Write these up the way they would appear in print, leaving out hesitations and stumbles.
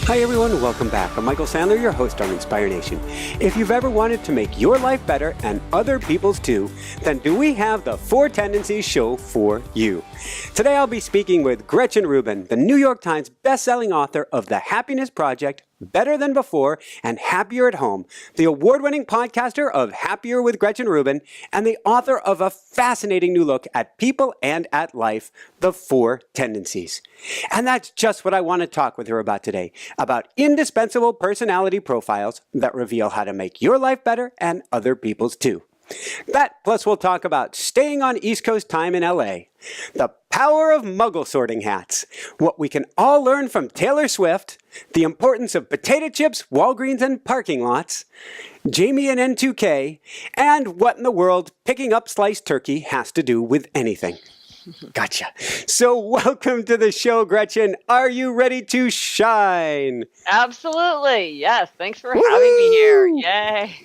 Hi everyone, welcome back. I'm Michael Sandler, your host on Inspire Nation. If you've ever wanted to make your life better and other people's too, then do we have the Four Tendencies show for you. Today I'll be speaking with Gretchen Rubin, the New York Times best-selling author of The Happiness Project, Better Than Before, and Happier at Home, the award-winning podcaster of Happier with Gretchen Rubin, and the author of a fascinating new look at people and at life, The Four Tendencies. And that's just what I want to talk with her about today, about indispensable personality profiles that reveal how to make your life better and other people's too. That, plus we'll talk about staying on East Coast time in LA, the power of muggle sorting hats, what we can all learn from Taylor Swift, the importance of potato chips, Walgreens, and parking lots, Jamie and N2K, and what in the world picking up sliced turkey has to do with anything. Gotcha. So welcome to the show, Gretchen. Are you ready to shine? Absolutely. Yes. Thanks for having me here. Yay.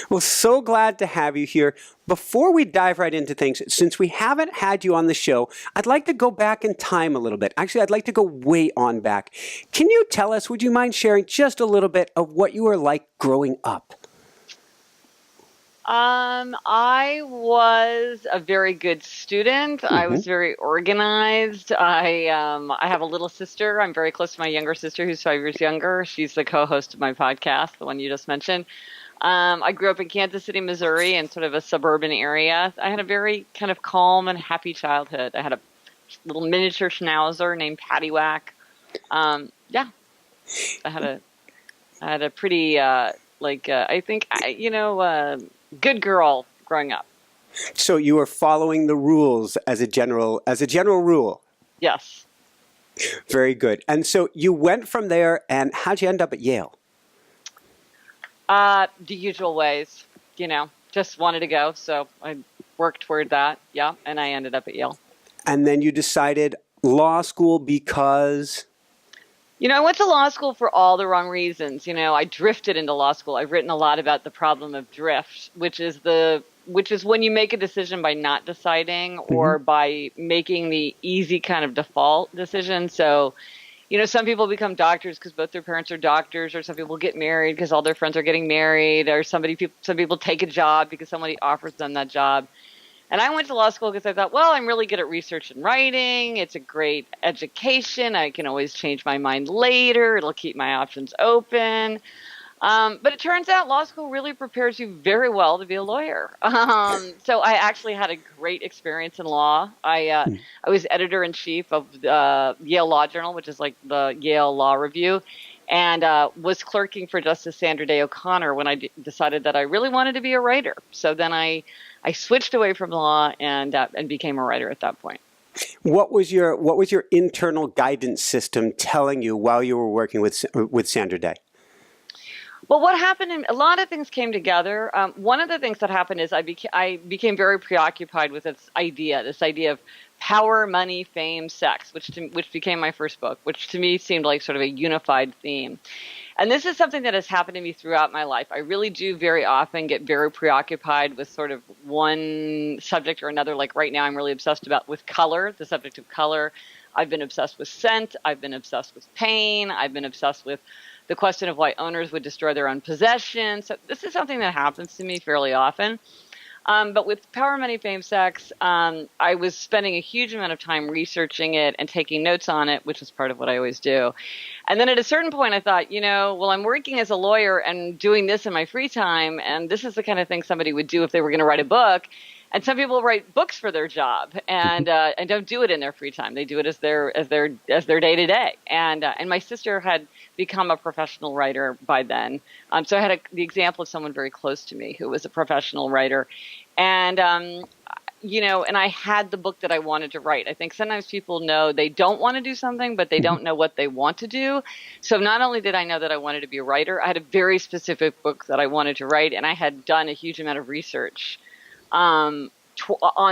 Well, so glad to have you here. Before we dive right into things, since we haven't had you on the show, I'd like to go back in time a little bit. Actually, I'd like to go way on back. Can you tell us, would you mind sharing just a little bit of what you were like growing up? I was a very good student. I was very organized. I have a little sister. I'm very close to my younger sister, who's 5 years younger. She's the co-host of my podcast, the one you just mentioned. I grew up in Kansas City, Missouri, in sort of a suburban area. I had a very kind of calm and happy childhood. I had a little miniature schnauzer named Paddywhack. Yeah, I had a pretty good girl growing up. So you were following the rules as a general rule. Yes. Very good. And so you went from there, and how'd you end up at Yale? The usual ways, just wanted to go. So I worked toward that. Yeah. And I ended up at Yale. And then you decided law school because? I went to law school for all the wrong reasons. I drifted into law school. I've written a lot about the problem of drift, which is when you make a decision by not deciding or by making the easy kind of default decision. So, some people become doctors because both their parents are doctors, or some people get married because all their friends are getting married, or some people take a job because somebody offers them that job. And I went to law school because I thought, well, I'm really good at research and writing. It's a great education. I can always change my mind later. It'll keep my options open. But it turns out law school really prepares you very well to be a lawyer. So I actually had a great experience in law. I was editor-in-chief of the Yale Law Journal, which is like the Yale Law Review, and was clerking for Justice Sandra Day O'Connor when I decided that I really wanted to be a writer. So then I switched away from law and became a writer at that point. What was your internal guidance system telling you while you were working with Sandra Day? Well, what happened, a lot of things came together. One of the things that happened is I became very preoccupied with this idea of power, money, fame, sex, which became my first book, which to me seemed like sort of a unified theme. And this is something that has happened to me throughout my life. I really do very often get very preoccupied with sort of one subject or another. Like right now, I'm really obsessed with color, the subject of color. I've been obsessed with scent. I've been obsessed with pain. I've been obsessed with the question of why owners would destroy their own possessions. So this is something that happens to me fairly often. But with Power, Money, Fame, Sex, I was spending a huge amount of time researching it and taking notes on it, which is part of what I always do. And then at a certain point, I thought, I'm working as a lawyer and doing this in my free time, and this is the kind of thing somebody would do if they were going to write a book. And some people write books for their job and don't do it in their free time. They do it as their day to day. And my sister had become a professional writer by then. So I had the example of someone very close to me who was a professional writer. And, and I had the book that I wanted to write. I think sometimes people know they don't want to do something, but they don't know what they want to do. So not only did I know that I wanted to be a writer, I had a very specific book that I wanted to write, and I had done a huge amount of research on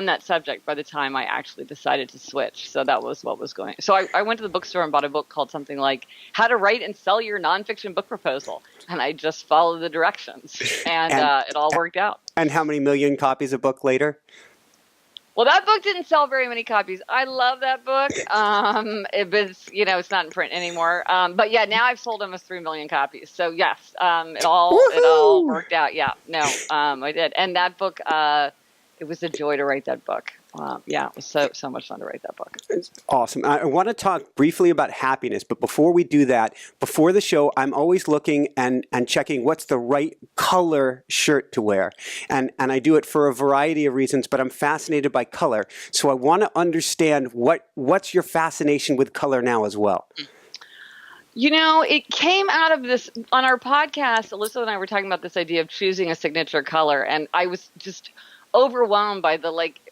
that subject by the time I actually decided to switch. So that was what was going. So I went to the bookstore and bought a book called something like How to Write and Sell Your Nonfiction Book Proposal. And I just followed the directions and it all worked out. And how many million copies a book later? Well, that book didn't sell very many copies. I love that book. It's not in print anymore. But yeah, now I've sold almost 3 million copies. So yes, it all worked out. Yeah, no, I did. And that book, it was a joy to write that book. It was so much fun to write that book. It's awesome. I want to talk briefly about happiness, but before we do that, before the show, I'm always looking and checking what's the right color shirt to wear. And I do it for a variety of reasons, but I'm fascinated by color. So I want to understand what's your fascination with color now as well. It came out of this on our podcast. Alyssa and I were talking about this idea of choosing a signature color, and I was just overwhelmed by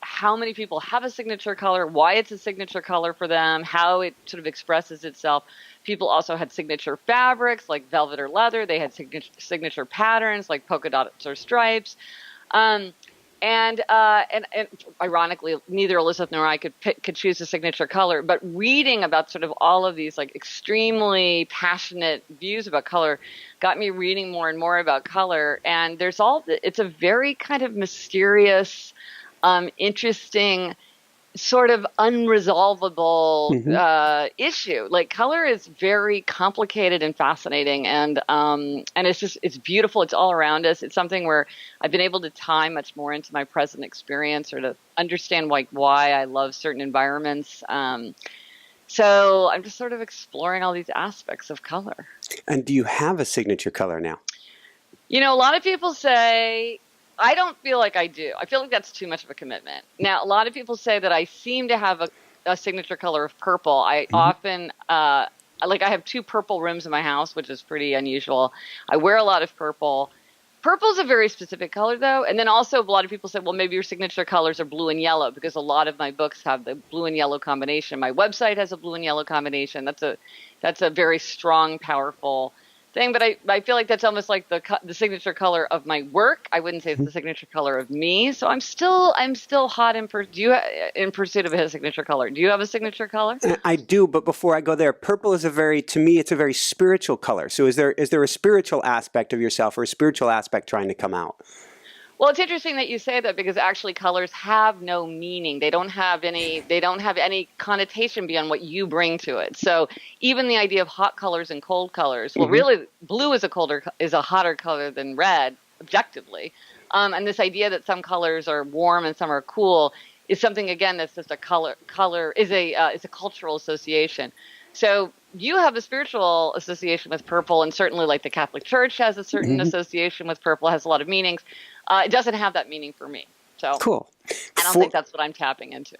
how many people have a signature color, why it's a signature color for them, how it sort of expresses itself. People also had signature fabrics like velvet or leather. They had signature patterns like polka dots or stripes. And ironically, neither Elizabeth nor I could choose a signature color. But reading about sort of all of these extremely passionate views about color got me reading more and more about color. And it's a very kind of mysterious, interesting, sort of unresolvable issue. Color is very complicated and fascinating, and it's beautiful. It's all around us. It's something where I've been able to tie much more into my present experience, or to understand why I love certain environments. So I'm just sort of exploring all these aspects of color. And do you have a signature color now? A lot of people say, I don't feel like I do. I feel like that's too much of a commitment. Now, a lot of people say that I seem to have a signature color of purple. I often, I have 2 purple rooms in my house, which is pretty unusual. I wear a lot of purple. Purple is a very specific color, though. And then also a lot of people say, well, maybe your signature colors are blue and yellow, because a lot of my books have the blue and yellow combination. My website has a blue and yellow combination. That's a very strong, powerful thing, but I feel like that's almost like the signature color of my work. I wouldn't say it's the signature color of me. So I'm still hot in pursuit of a signature color. Do you have a signature color? I do, but before I go there, purple is to me, it's a very spiritual color. So is there a spiritual aspect of yourself, or a spiritual aspect trying to come out? Well, it's interesting that you say that, because actually colors have no meaning. They don't have any connotation beyond what you bring to it. So even the idea of hot colors and cold colors, well, really, blue is a hotter color than red, objectively. And this idea that some colors are warm and some are cool is something, again, that's just a color is a cultural association. So you have a spiritual association with purple, and certainly the Catholic Church has a certain association with purple, has a lot of meanings. It doesn't have that meaning for me. So cool. I don't think that's what I'm tapping into.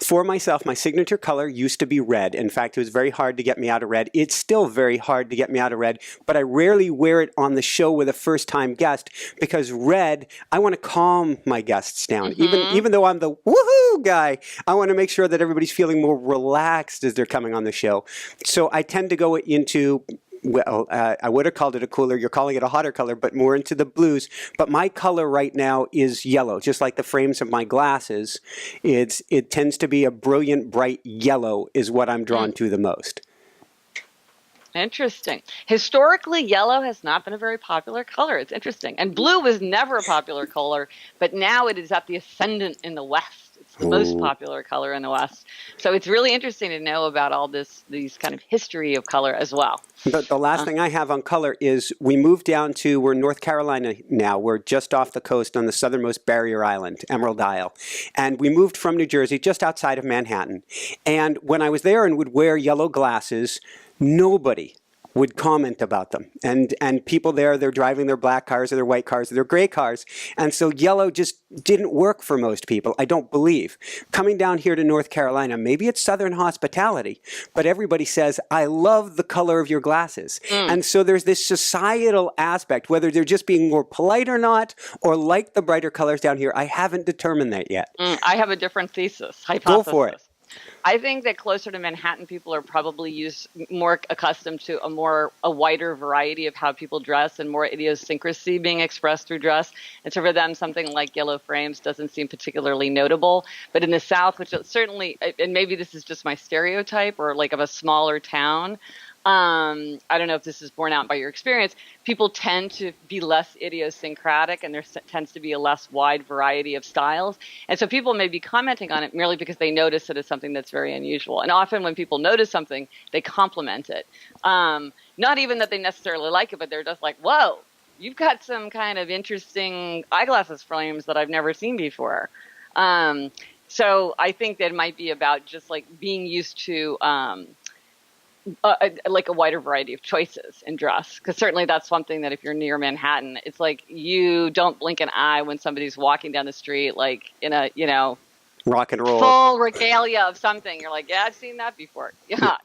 For myself, my signature color used to be red. In fact, it was very hard to get me out of red. It's still very hard to get me out of red, but I rarely wear it on the show with a first-time guest, because red, I want to calm my guests down. Even though I'm the woohoo guy, I want to make sure that everybody's feeling more relaxed as they're coming on the show. So I tend to go into, well, I would have called it a cooler. You're calling it a hotter color, but more into the blues. But my color right now is yellow, just like the frames of my glasses. It tends to be a brilliant, bright yellow is what I'm drawn to the most. Interesting. Historically, yellow has not been a very popular color. It's interesting. And blue was never a popular color, but now it is at the ascendant in the West. It's the most popular color in the West. So it's really interesting to know about all these kind of history of color as well. The last thing I have on color is we moved down to, we're in North Carolina now. We're just off the coast on the southernmost barrier island, Emerald Isle. And we moved from New Jersey, just outside of Manhattan. And when I was there and would wear yellow glasses, nobody would comment about them. And people there, they're driving their black cars or their white cars or their gray cars. And so yellow just didn't work for most people, I don't believe. Coming down here to North Carolina, maybe it's Southern hospitality, but everybody says, I love the color of your glasses. And so there's this societal aspect, whether they're just being more hypothesis, or like the brighter colors down here. I haven't determined that yet. I have a different hypothesis. Go for it. I think that closer to Manhattan, people are probably more accustomed to a wider variety of how people dress, and more idiosyncrasy being expressed through dress. And so for them, something like yellow frames doesn't seem particularly notable. But in the South, which certainly, and maybe this is just my stereotype, or of a smaller town, I don't know if this is borne out by your experience. People tend to be less idiosyncratic, and there tends to be a less wide variety of styles. And so people may be commenting on it merely because they notice that it's something that's very unusual. And often when people notice something, they compliment it. Not even that they necessarily like it, but they're just like, whoa, you've got some kind of interesting eyeglasses frames that I've never seen before. So I think that it might be about just like being used to like a wider variety of choices in dress, because certainly that's something that if you're near Manhattan, it's like you don't blink an eye when somebody's walking down the street like in a rock and roll full regalia of something. You're like, yeah, I've seen that before. Yeah,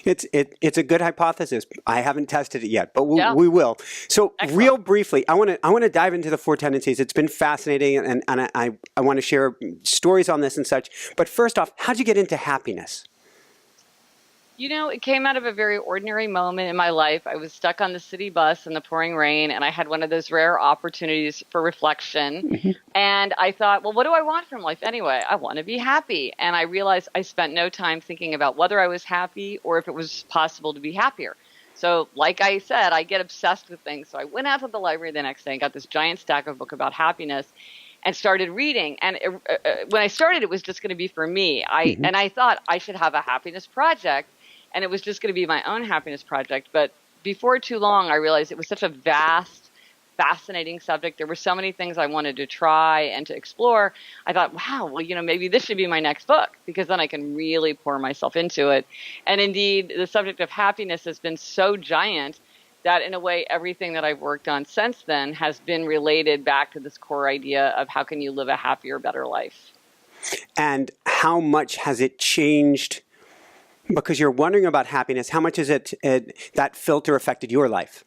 It's a good hypothesis. I haven't tested it yet, but we will. So Excellent. Real briefly, I want to dive into the Four Tendencies. It's been fascinating, and I want to share stories on this and such. But first off, how'd you get into happiness? It came out of a very ordinary moment in my life. I was stuck on the city bus in the pouring rain, and I had one of those rare opportunities for reflection. Mm-hmm. And I thought, well, what do I want from life anyway? I want to be happy. And I realized I spent no time thinking about whether I was happy or if it was possible to be happier. So like I said, I get obsessed with things. So I went out to the library the next day and got this giant stack of book about happiness and started reading. And when I started, it was just going to be for me. And I thought I should have a happiness project. And it was just going to be my own happiness project. But before too long, I realized it was such a vast, fascinating subject. There were so many things I wanted to try and to explore. I thought, wow, well, maybe this should be my next book, because then I can really pour myself into it. And indeed, the subject of happiness has been so giant that in a way, everything that I've worked on since then has been related back to this core idea of how can you live a happier, better life. And how much has it changed? Because you're wondering about happiness, how much has that filter affected your life?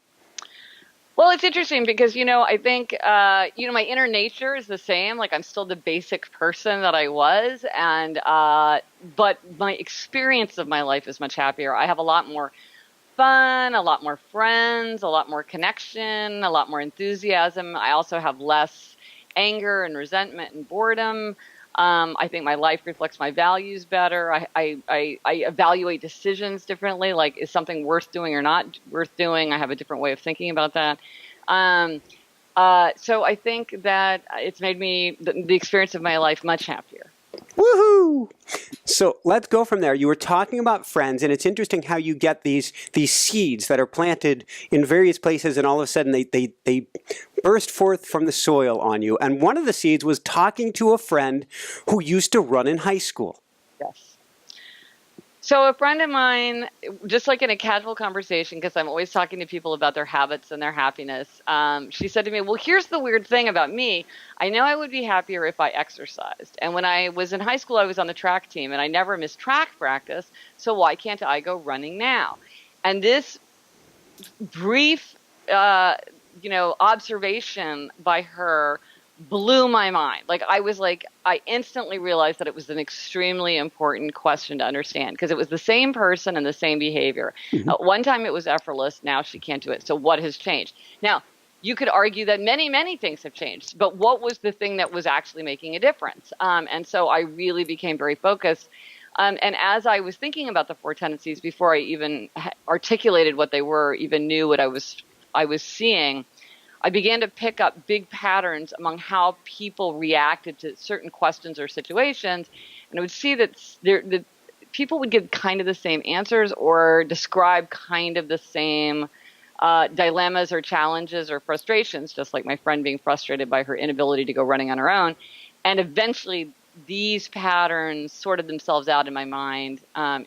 Well, it's interesting because, I think, my inner nature is the same. Like I'm still the basic person that I was. But my experience of my life is much happier. I have a lot more fun, a lot more friends, a lot more connection, a lot more enthusiasm. I also have less anger and resentment and boredom. I think my life reflects my values better. I evaluate decisions differently. Like, is something worth doing or not worth doing? I have a different way of thinking about that. So I think that it's made me, the experience of my life, much happier. Woohoo! So let's go from there. You were talking about friends, and it's interesting how you get these seeds that are planted in various places, and all of a sudden they burst forth from the soil on you. And one of the seeds was talking to a friend who used to run in high school. Yes. So a friend of mine, just like in a casual conversation, because I'm always talking to people about their habits and their happiness, she said to me, well, here's the weird thing about me. I know I would be happier if I exercised. And when I was in high school, I was on the track team, and I never missed track practice. So why can't I go running now? And this brief, observation by her blew my mind. I instantly realized that it was an extremely important question to understand, because it was the same person and the same behavior. Mm-hmm. One time it was effortless. Now she can't do it. So what has changed? Now, you could argue that many, many things have changed, but what was the thing that was actually making a difference? And so I really became very focused. And as I was thinking about the Four Tendencies, before I even articulated what they were, even knew what I was seeing, I began to pick up big patterns among how people reacted to certain questions or situations. And I would see that people would give kind of the same answers or describe kind of the same dilemmas or challenges or frustrations, just like my friend being frustrated by her inability to go running on her own. And eventually these patterns sorted themselves out in my mind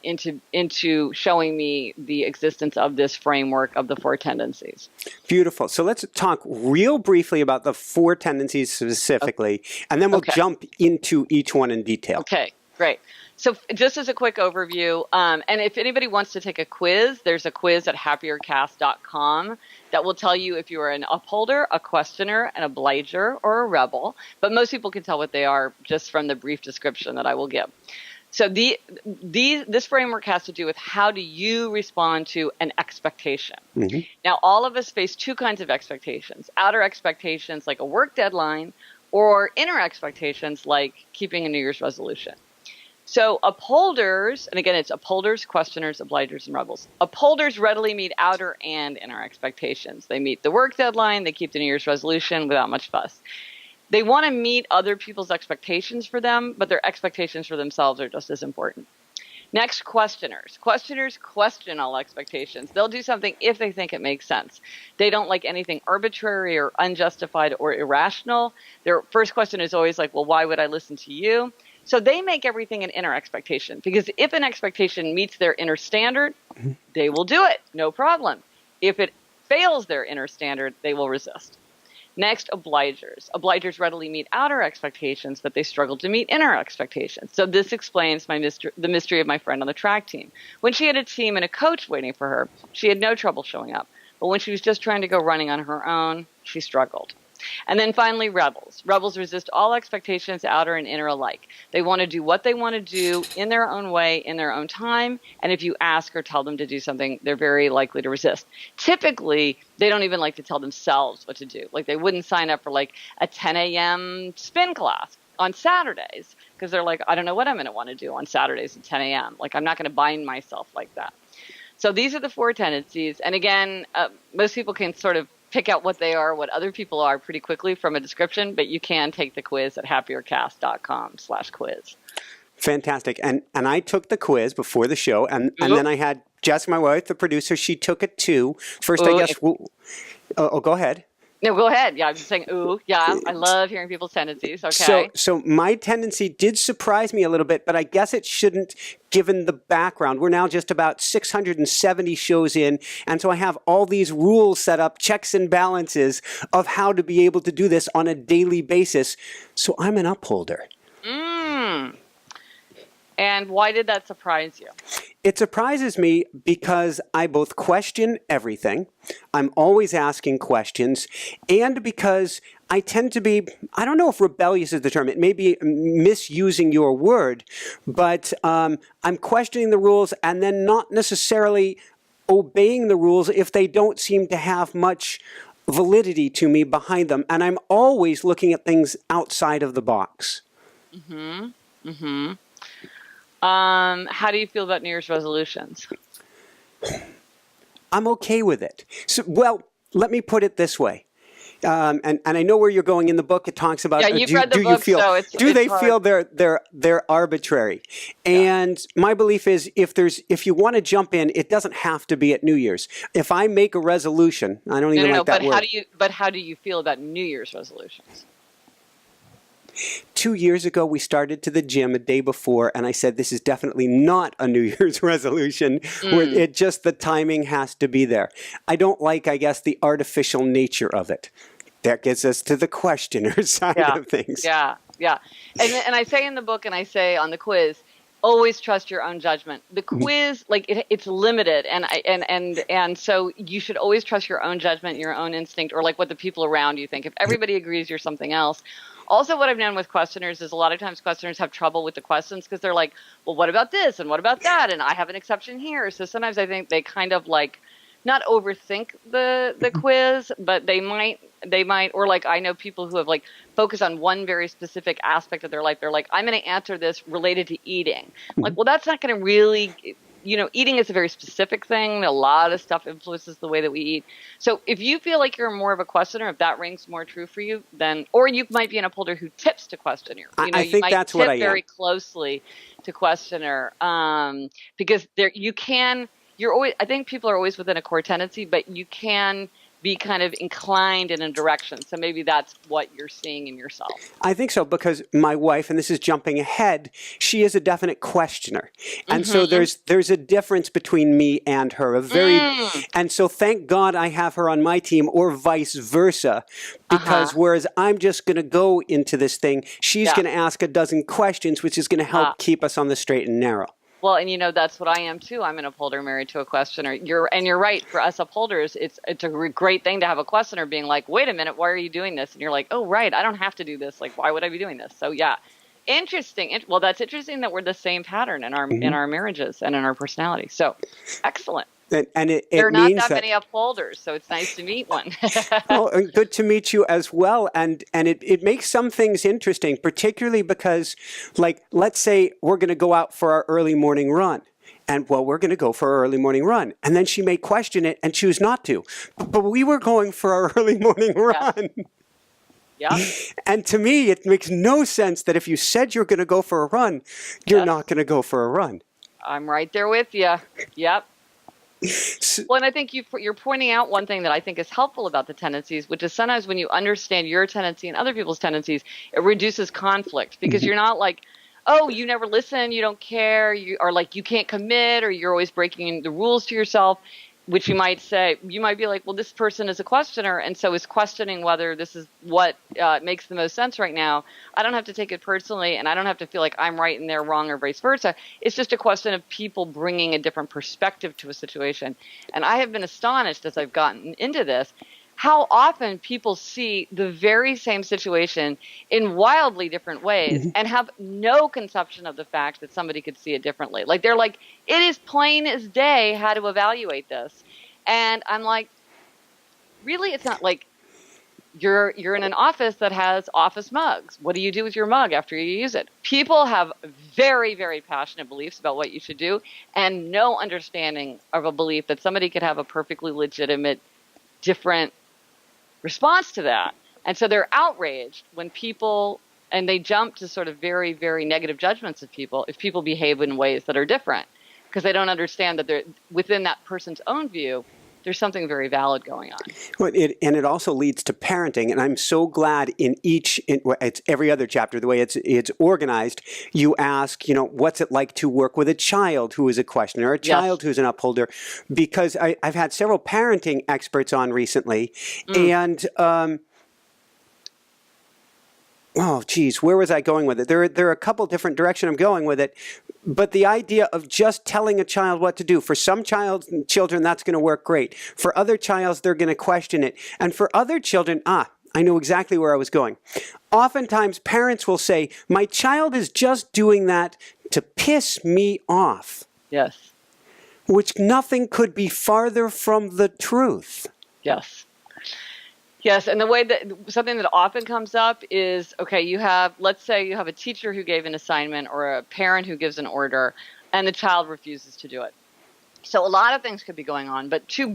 into showing me the existence of this framework of the Four Tendencies. Beautiful. So let's talk real briefly about the Four Tendencies specifically, and then we'll jump into each one in detail. Okay, great. So just as a quick overview, and if anybody wants to take a quiz, there's a quiz at happiercast.com that will tell you if you are an upholder, a questioner, an obliger, or a rebel. But most people can tell what they are just from the brief description that I will give. So this framework has to do with how do you respond to an expectation. Mm-hmm. Now, all of us face two kinds of expectations: outer expectations like a work deadline, or inner expectations like keeping a New Year's resolution. So upholders, and again, it's upholders, questioners, obligers, and rebels. Upholders readily meet outer and inner expectations. They meet the work deadline. They keep the New Year's resolution without much fuss. They want to meet other people's expectations for them, but their expectations for themselves are just as important. Next, questioners. Questioners question all expectations. They'll do something if they think it makes sense. They don't like anything arbitrary or unjustified or irrational. Their first question is always like, well, why would I listen to you? So they make everything an inner expectation, because if an expectation meets their inner standard, they will do it, no problem. If it fails their inner standard, they will resist. Next, obligers. Obligers readily meet outer expectations, but they struggle to meet inner expectations. So this explains the mystery of my friend on the track team. When she had a team and a coach waiting for her, she had no trouble showing up. But when she was just trying to go running on her own, she struggled. And then finally, rebels. Rebels resist all expectations, outer and inner alike. They want to do what they want to do in their own way, in their own time. And if you ask or tell them to do something, they're very likely to resist. Typically, they don't even like to tell themselves what to do. Like they wouldn't sign up for like a 10 a.m. spin class on Saturdays, because they're like, I don't know what I'm going to want to do on Saturdays at 10 a.m. Like I'm not going to bind myself like that. So these are the four tendencies. And again, most people can sort of pick out what they are, what other people are pretty quickly from a description, but you can take the quiz at happiercast.com/quiz. Fantastic. And I took the quiz before the show, and then I had Jess, my wife, the producer, she took it too. First, I guess, go ahead. No, go ahead. Yeah, I'm just saying, ooh, yeah. I love hearing people's tendencies. Okay. So my tendency did surprise me a little bit, but I guess it shouldn't, given the background. We're now just about 670 shows in, and so I have all these rules set up, checks and balances of how to be able to do this on a daily basis. So I'm an upholder. And why did that surprise you? It surprises me because I both question everything, I'm always asking questions, and because I tend to be, I don't know if rebellious is the term, it may be misusing your word, but I'm questioning the rules and then not necessarily obeying the rules if they don't seem to have much validity to me behind them. And I'm always looking at things outside of the box. How do you feel about New Year's resolutions? I'm okay with it. So, well, let me put it this way. And I know where you're going in the book. It talks about you've read the book, so it's feel they're arbitrary? And my belief is if you want to jump in, it doesn't have to be at New Year's. If I make a resolution, I don't even like that word. How do you feel about New Year's resolutions? 2 years ago, we started to the gym a day before, and I said, this is definitely not a New Year's resolution. Where it just, the timing has to be there. I don't like, I guess, the artificial nature of it. That gets us to the questioner side of things. Yeah. And I say in the book, and I say on the quiz, always trust your own judgment. The quiz, it's limited, and so you should always trust your own judgment, your own instinct, or like what the people around you think. If everybody agrees you're something else. Also, what I've known with questioners is a lot of times questioners have trouble with the questions because they're like, well, what about this and what about that? And I have an exception here. So sometimes I think they kind of like not overthink the quiz, but they might, or like I know people who have like focused on one very specific aspect of their life. They're like, I'm going to answer this related to eating. I'm like, well, that's not going to really, eating is a very specific thing. A lot of stuff influences the way that we eat. So if you feel like you're more of a questioner, if that rings more true for you, then, or you might be an upholder who tips to questioner. I think that's what I am. You might tip very closely to questioner, because I think people are always within a core tendency, but you can be kind of inclined in a direction. So maybe that's what you're seeing in yourself. I think so, because my wife, and this is jumping ahead, she is a definite questioner. And so there's a difference between me and her. And so thank God I have her on my team, or vice versa, because whereas I'm just going to go into this thing, she's going to ask a dozen questions, which is going to help keep us on the straight and narrow. Well, and that's what I am too. I'm an upholder married to a questioner. You're right. For us upholders, it's a great thing to have a questioner being like, wait a minute, why are you doing this? And you're like, oh, right, I don't have to do this. Like, why would I be doing this? So yeah, interesting. Well, that's interesting that we're the same pattern in our marriages and in our personality. So excellent. It There are not means that that. many upholders, so it's nice to meet one. Well, good to meet you as well. And it makes some things interesting, particularly because, like, let's say we're going to go out for our early morning run. And, well, we're going to go for our early morning run. And then she may question it and choose not to. But we were going for our early morning run. Yeah. And to me, it makes no sense that if you said you're going to go for a run, you're Yes. not going to go for a run. I'm right there with you. Yep. So, Well, and I think you're pointing out one thing that I think is helpful about the tendencies, which is sometimes when you understand your tendency and other people's tendencies, it reduces conflict because you're not like, oh, you never listen, you don't care, or like you can't commit, or you're always breaking the rules to yourself, which you might say, you might be like, well, this person is a questioner, and so is questioning whether this is what makes the most sense right now. I don't have to take it personally, and I don't have to feel like I'm right and they're wrong or vice versa. It's just a question of people bringing a different perspective to a situation. And I have been astonished as I've gotten into this, how often people see the very same situation in wildly different ways and have no conception of the fact that somebody could see it differently. Like they're like, it is plain as day how to evaluate this. And I'm like, really? It's not like you're in an office that has office mugs. What do you do with your mug after you use it? People have very, very passionate beliefs about what you should do and no understanding of a belief that somebody could have a perfectly legitimate, different response to that. And so they're outraged when people, and they jump to sort of very, very negative judgments of people if people behave in ways that are different because they don't understand that they're within that person's own view. There's something very valid going on. well, it also leads to parenting, and I'm so glad it's every other chapter, the way it's organized, you ask, what's it like to work with a child who is a questioner, or a child who's an upholder, because I've had several parenting experts on recently, and oh, geez, where was I going with it? There are a couple different directions I'm going with it. But the idea of just telling a child what to do, for some children, that's going to work great. For other childs, they're going to question it. And for other children, I know exactly where I was going. Oftentimes, parents will say, my child is just doing that to piss me off. Yes. Which nothing could be farther from the truth. Yes. Yes, and the way that something that often comes up is, okay, let's say you have a teacher who gave an assignment or a parent who gives an order, and the child refuses to do it. So a lot of things could be going on, but two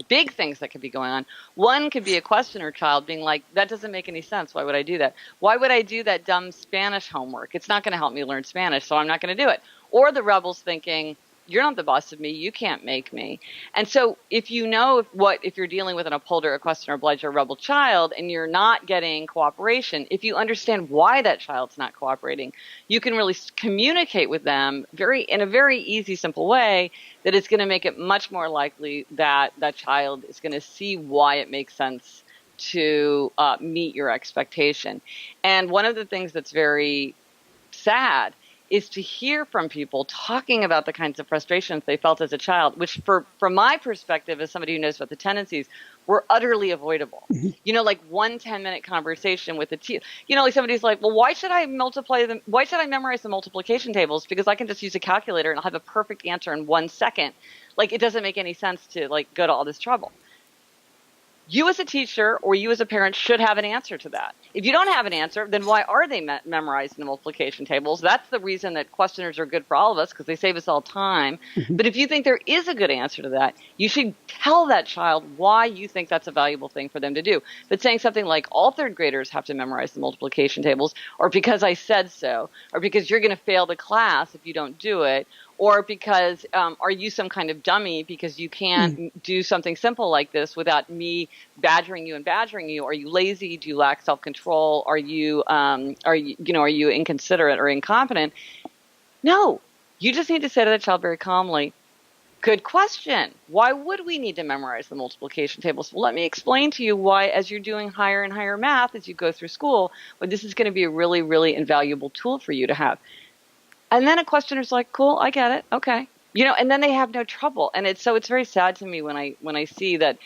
big things that could be going on. One could be a questioner child being like, that doesn't make any sense. Why would I do that? Why would I do that dumb Spanish homework? It's not going to help me learn Spanish, so I'm not going to do it. Or the rebel's thinking, you're not the boss of me. You can't make me. And so if you know if you're dealing with an upholder, a questioner, obliger, rebel child, and you're not getting cooperation, if you understand why that child's not cooperating, you can really communicate with them in a very easy, simple way that it's going to make it much more likely that that child is going to see why it makes sense to meet your expectation. And one of the things that's very sad is to hear from people talking about the kinds of frustrations they felt as a child, which from my perspective, as somebody who knows about the tendencies, were utterly avoidable. Like 1 10-minute conversation with a teacher. Like somebody's like, well, why should I memorize the multiplication tables? Because I can just use a calculator and I'll have a perfect answer in 1 second. Like, it doesn't make any sense to go to all this trouble. You as a teacher or you as a parent should have an answer to that. If you don't have an answer, then why are they memorizing the multiplication tables? That's the reason that questioners are good for all of us, because they save us all time. But if you think there is a good answer to that, you should tell that child why you think that's a valuable thing for them to do. But saying something like, all third graders have to memorize the multiplication tables, or because I said so, or because you're going to fail the class if you don't do it, or because are you some kind of dummy because you can't do something simple like this without me badgering you? Are you lazy? Do you lack self-control? Are you inconsiderate or incompetent? No, you just need to say to the child very calmly, good question. Why would we need to memorize the multiplication tables? Well, let me explain to you why, as you're doing higher and higher math as you go through school, but this is going to be a really, really invaluable tool for you to have. And then a questioner's like, cool, I get it. Okay. And then they have no trouble. And it's very sad to me when I see that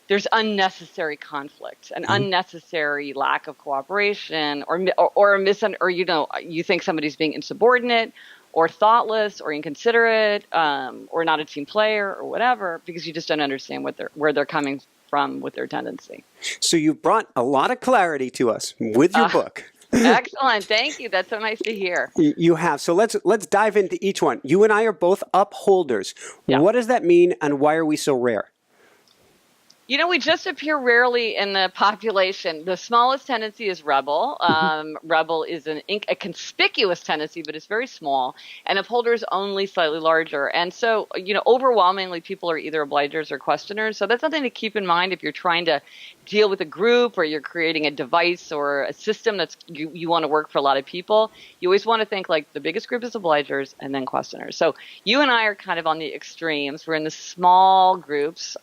there's unnecessary conflict, an unnecessary lack of cooperation, or you think somebody's being insubordinate, or thoughtless or inconsiderate or not a team player or whatever, because you just don't understand where they're coming from with their tendency. So you've brought a lot of clarity to us with your book. Excellent. Thank you. That's so nice to hear. You have. So let's dive into each one. You and I are both upholders. Yeah. What does that mean, and why are we so rare? You know, we just appear rarely in the population. The smallest tendency is Rubble. Rubble is a conspicuous tendency, but it's very small. And Upholders only slightly larger. And so, you know, overwhelmingly people are either Obligers or questioners. So that's something to keep in mind if you're trying to deal with a group or you're creating a device or a system that's you want to work for a lot of people. You always want to think like the biggest group is Obligers and then questioners. So you and I are kind of on the extremes. We're in the small groups.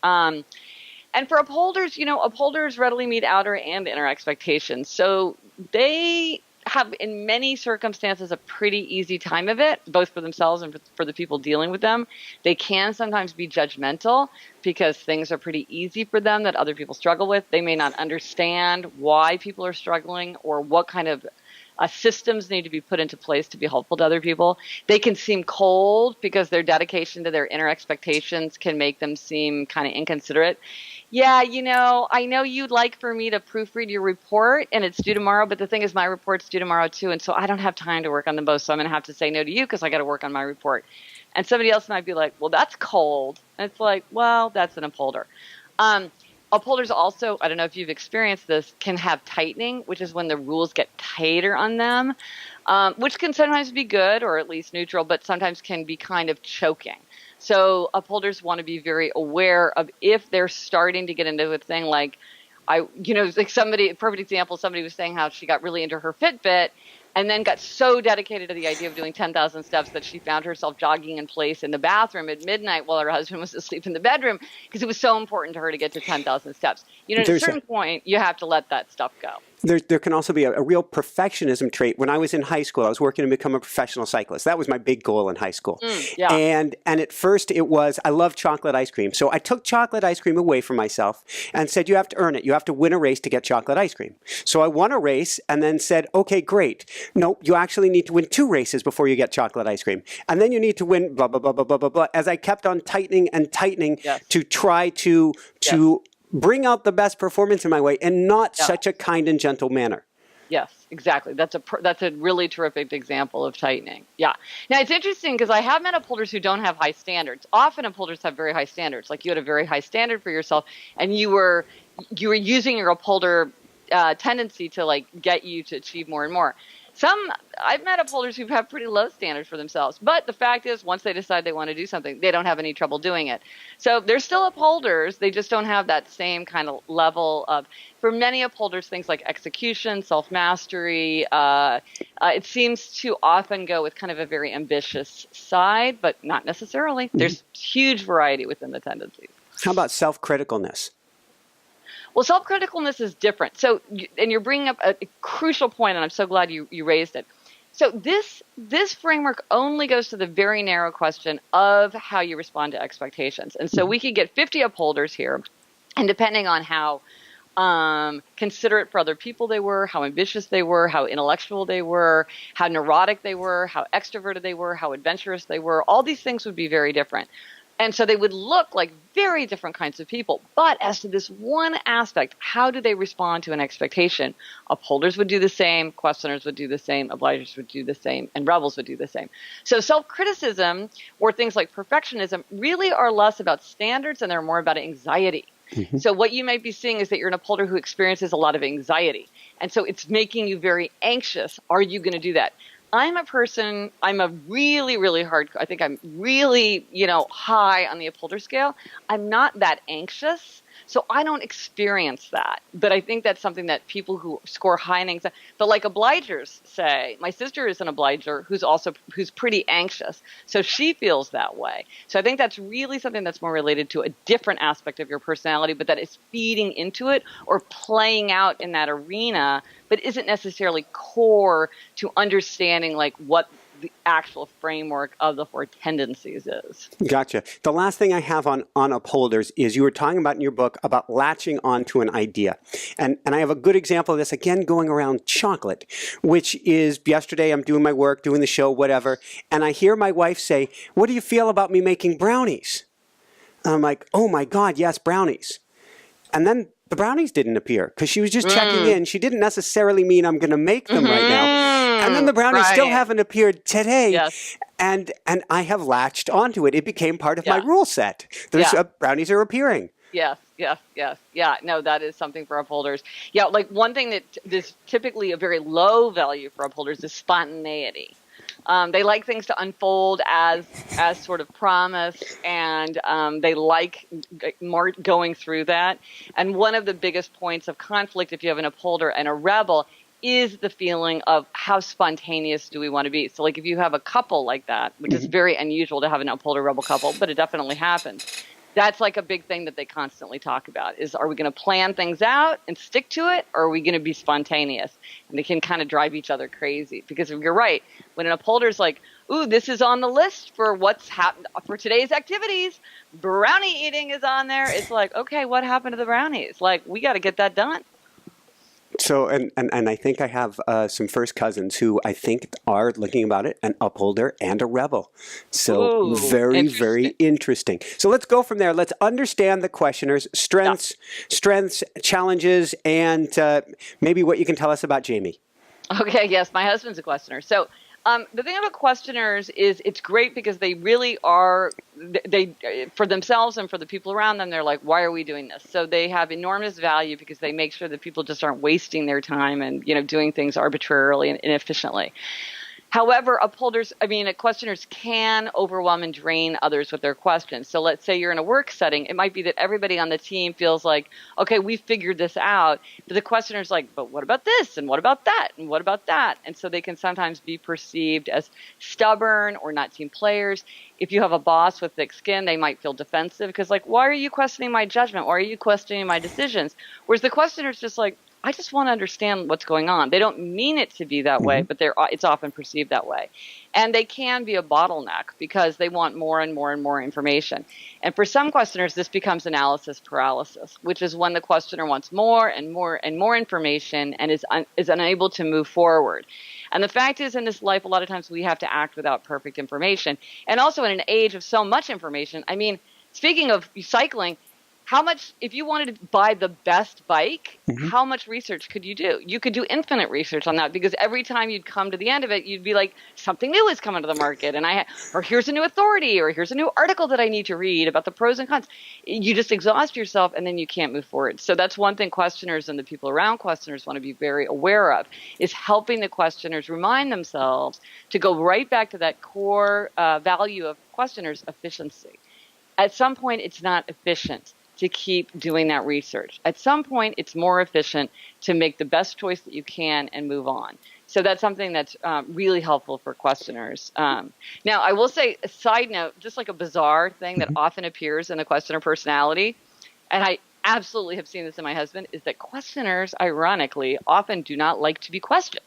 And for Upholders, you know, Upholders readily meet outer and inner expectations. So they have, in many circumstances, a pretty easy time of it, both for themselves and for the people dealing with them. They can sometimes be judgmental because things are pretty easy for them that other people struggle with. They may not understand why people are struggling or what kind of systems need to be put into place to be helpful to other people. They can seem cold because their dedication to their inner expectations can make them seem kind of inconsiderate. Yeah, you know, I know you'd like for me to proofread your report and it's due tomorrow, but the thing is my report's due tomorrow too, and so I don't have time to work on them both, so I'm going to have to say no to you because I got to work on my report. And somebody else might be like, well, that's cold. And it's like, well, that's an upholder. Upholders also, I don't know if you've experienced this, can have tightening, which is when the rules get tighter on them, which can sometimes be good or at least neutral, but sometimes can be kind of choking. So upholders want to be very aware of if they're starting to get into a thing like, like somebody, perfect example, somebody was saying how she got really into her Fitbit and then got so dedicated to the idea of doing 10,000 steps that she found herself jogging in place in the bathroom at midnight while her husband was asleep in the bedroom because it was so important to her to get to 10,000 steps. You know, at a certain point, you have to let that stuff go. There can also be a real perfectionism trait. When I was in high school, I was working to become a professional cyclist. That was my big goal in high school. Yeah. And at first it was, I love chocolate ice cream. So I took chocolate ice cream away from myself and said, you have to earn it. You have to win a race to get chocolate ice cream. So I won a race and then said, okay, great. No, you actually need to win 2 races before you get chocolate ice cream. And then you need to win blah, blah, blah, blah, blah, blah, blah. As I kept on tightening and tightening to try to bring out the best performance in my way in not such a kind and gentle manner. Yes, exactly. That's a really terrific example of tightening. Yeah. Now it's interesting because I have met upholders who don't have high standards. Often upholders have very high standards. Like you had a very high standard for yourself, and you were using your upholder tendency to like get you to achieve more and more. I've met upholders who have pretty low standards for themselves, but the fact is once they decide they want to do something, they don't have any trouble doing it. So they're still upholders, they just don't have that same kind of level of, for many upholders, things like execution, self-mastery, it seems to often go with kind of a very ambitious side, but not necessarily. There's huge variety within the tendencies. How about self-criticalness? Well, self-criticalness is different. So, and you're bringing up a crucial point, and I'm so glad you raised it. So this framework only goes to the very narrow question of how you respond to expectations. And so we could get 50 upholders here, and depending on how considerate for other people they were, how ambitious they were, how intellectual they were, how neurotic they were, how extroverted they were, how adventurous they were, all these things would be very different. And so they would look like very different kinds of people. But as to this one aspect, how do they respond to an expectation? Upholders would do the same, questioners would do the same, obligers would do the same, and rebels would do the same. So self-criticism or things like perfectionism really are less about standards and they're more about anxiety. So what you might be seeing is that you're an upholder who experiences a lot of anxiety. And so it's making you very anxious. Are you going to do that? I'm a really, really hard, I think I'm really, high on the upholder scale. I'm not that anxious, so I don't experience that. But I think that's something that people who score high in anxiety, but like obligers say, my sister is an obliger who's pretty anxious, so she feels that way. So I think that's really something that's more related to a different aspect of your personality, but that is feeding into it or playing out in that arena, but isn't necessarily core to understanding like what the actual framework of the Four Tendencies is. Gotcha. The last thing I have on Upholders is you were talking about in your book about latching onto an idea. And I have a good example of this, again, going around chocolate, which is yesterday I'm doing my work, doing the show, whatever, and I hear my wife say, "What do you feel about me making brownies?" And I'm like, "Oh my God, yes, brownies." And then the brownies didn't appear because she was just checking in. She didn't necessarily mean I'm going to make them right now. And then the brownies still haven't appeared today. Yes. And I have latched onto it. It became part of my rule set. Brownies are appearing. Yes. Yeah, no, that is something for upholders. Yeah, like one thing that is typically a very low value for upholders is spontaneity. They like things to unfold as sort of promise, and they like more going through that. And one of the biggest points of conflict, if you have an upholder and a rebel, is the feeling of how spontaneous do we want to be. So like if you have a couple like that, which is very unusual to have an upholder rebel couple, but it definitely happens. That's like a big thing that they constantly talk about is, are we going to plan things out and stick to it, or are we going to be spontaneous? And they can kind of drive each other crazy, because you're right. When an upholder's like, ooh, this is on the list for what's happened for today's activities, brownie eating is on there. It's like, okay, what happened to the brownies? Like, we got to get that done. So, and I think I have some first cousins who I think are looking about it, an upholder and a rebel. So very interesting. So let's go from there. Let's understand the questioners' strengths, challenges, and maybe what you can tell us about Jamie. Okay, yes, my husband's a questioner. So the thing about questioners is it's great because they really are, they for themselves and for the people around them, they're like, why are we doing this? So they have enormous value because they make sure that people just aren't wasting their time and, doing things arbitrarily and inefficiently. However, questioners can overwhelm and drain others with their questions. So let's say you're in a work setting. It might be that everybody on the team feels like, okay, we figured this out. But the questioner's like, but what about this? And what about that? And what about that? And so they can sometimes be perceived as stubborn or not team players. If you have a boss with thick skin, they might feel defensive because like, why are you questioning my judgment? Why are you questioning my decisions? Whereas the questioner's just like, I just want to understand what's going on. They don't mean it to be that way, but it's often perceived that way. And they can be a bottleneck because they want more and more and more information. And for some questioners, this becomes analysis paralysis, which is when the questioner wants more and more and more information and is unable to move forward. And the fact is, in this life, a lot of times we have to act without perfect information. And also in an age of so much information, speaking of cycling, how much, if you wanted to buy the best bike, how much research could you do? You could do infinite research on that because every time you'd come to the end of it, you'd be like, something new is coming to the market, or here's a new authority, or here's a new article that I need to read about the pros and cons. You just exhaust yourself and then you can't move forward. So that's one thing questioners and the people around questioners want to be very aware of, is helping the questioners remind themselves to go right back to that core value of questioners, efficiency. At some point, it's not efficient to keep doing that research. At some point, it's more efficient to make the best choice that you can and move on. So that's something that's really helpful for questioners. Now, I will say, a side note, just like a bizarre thing that often appears in the questioner personality, and I absolutely have seen this in my husband, is that questioners, ironically, often do not like to be questioned.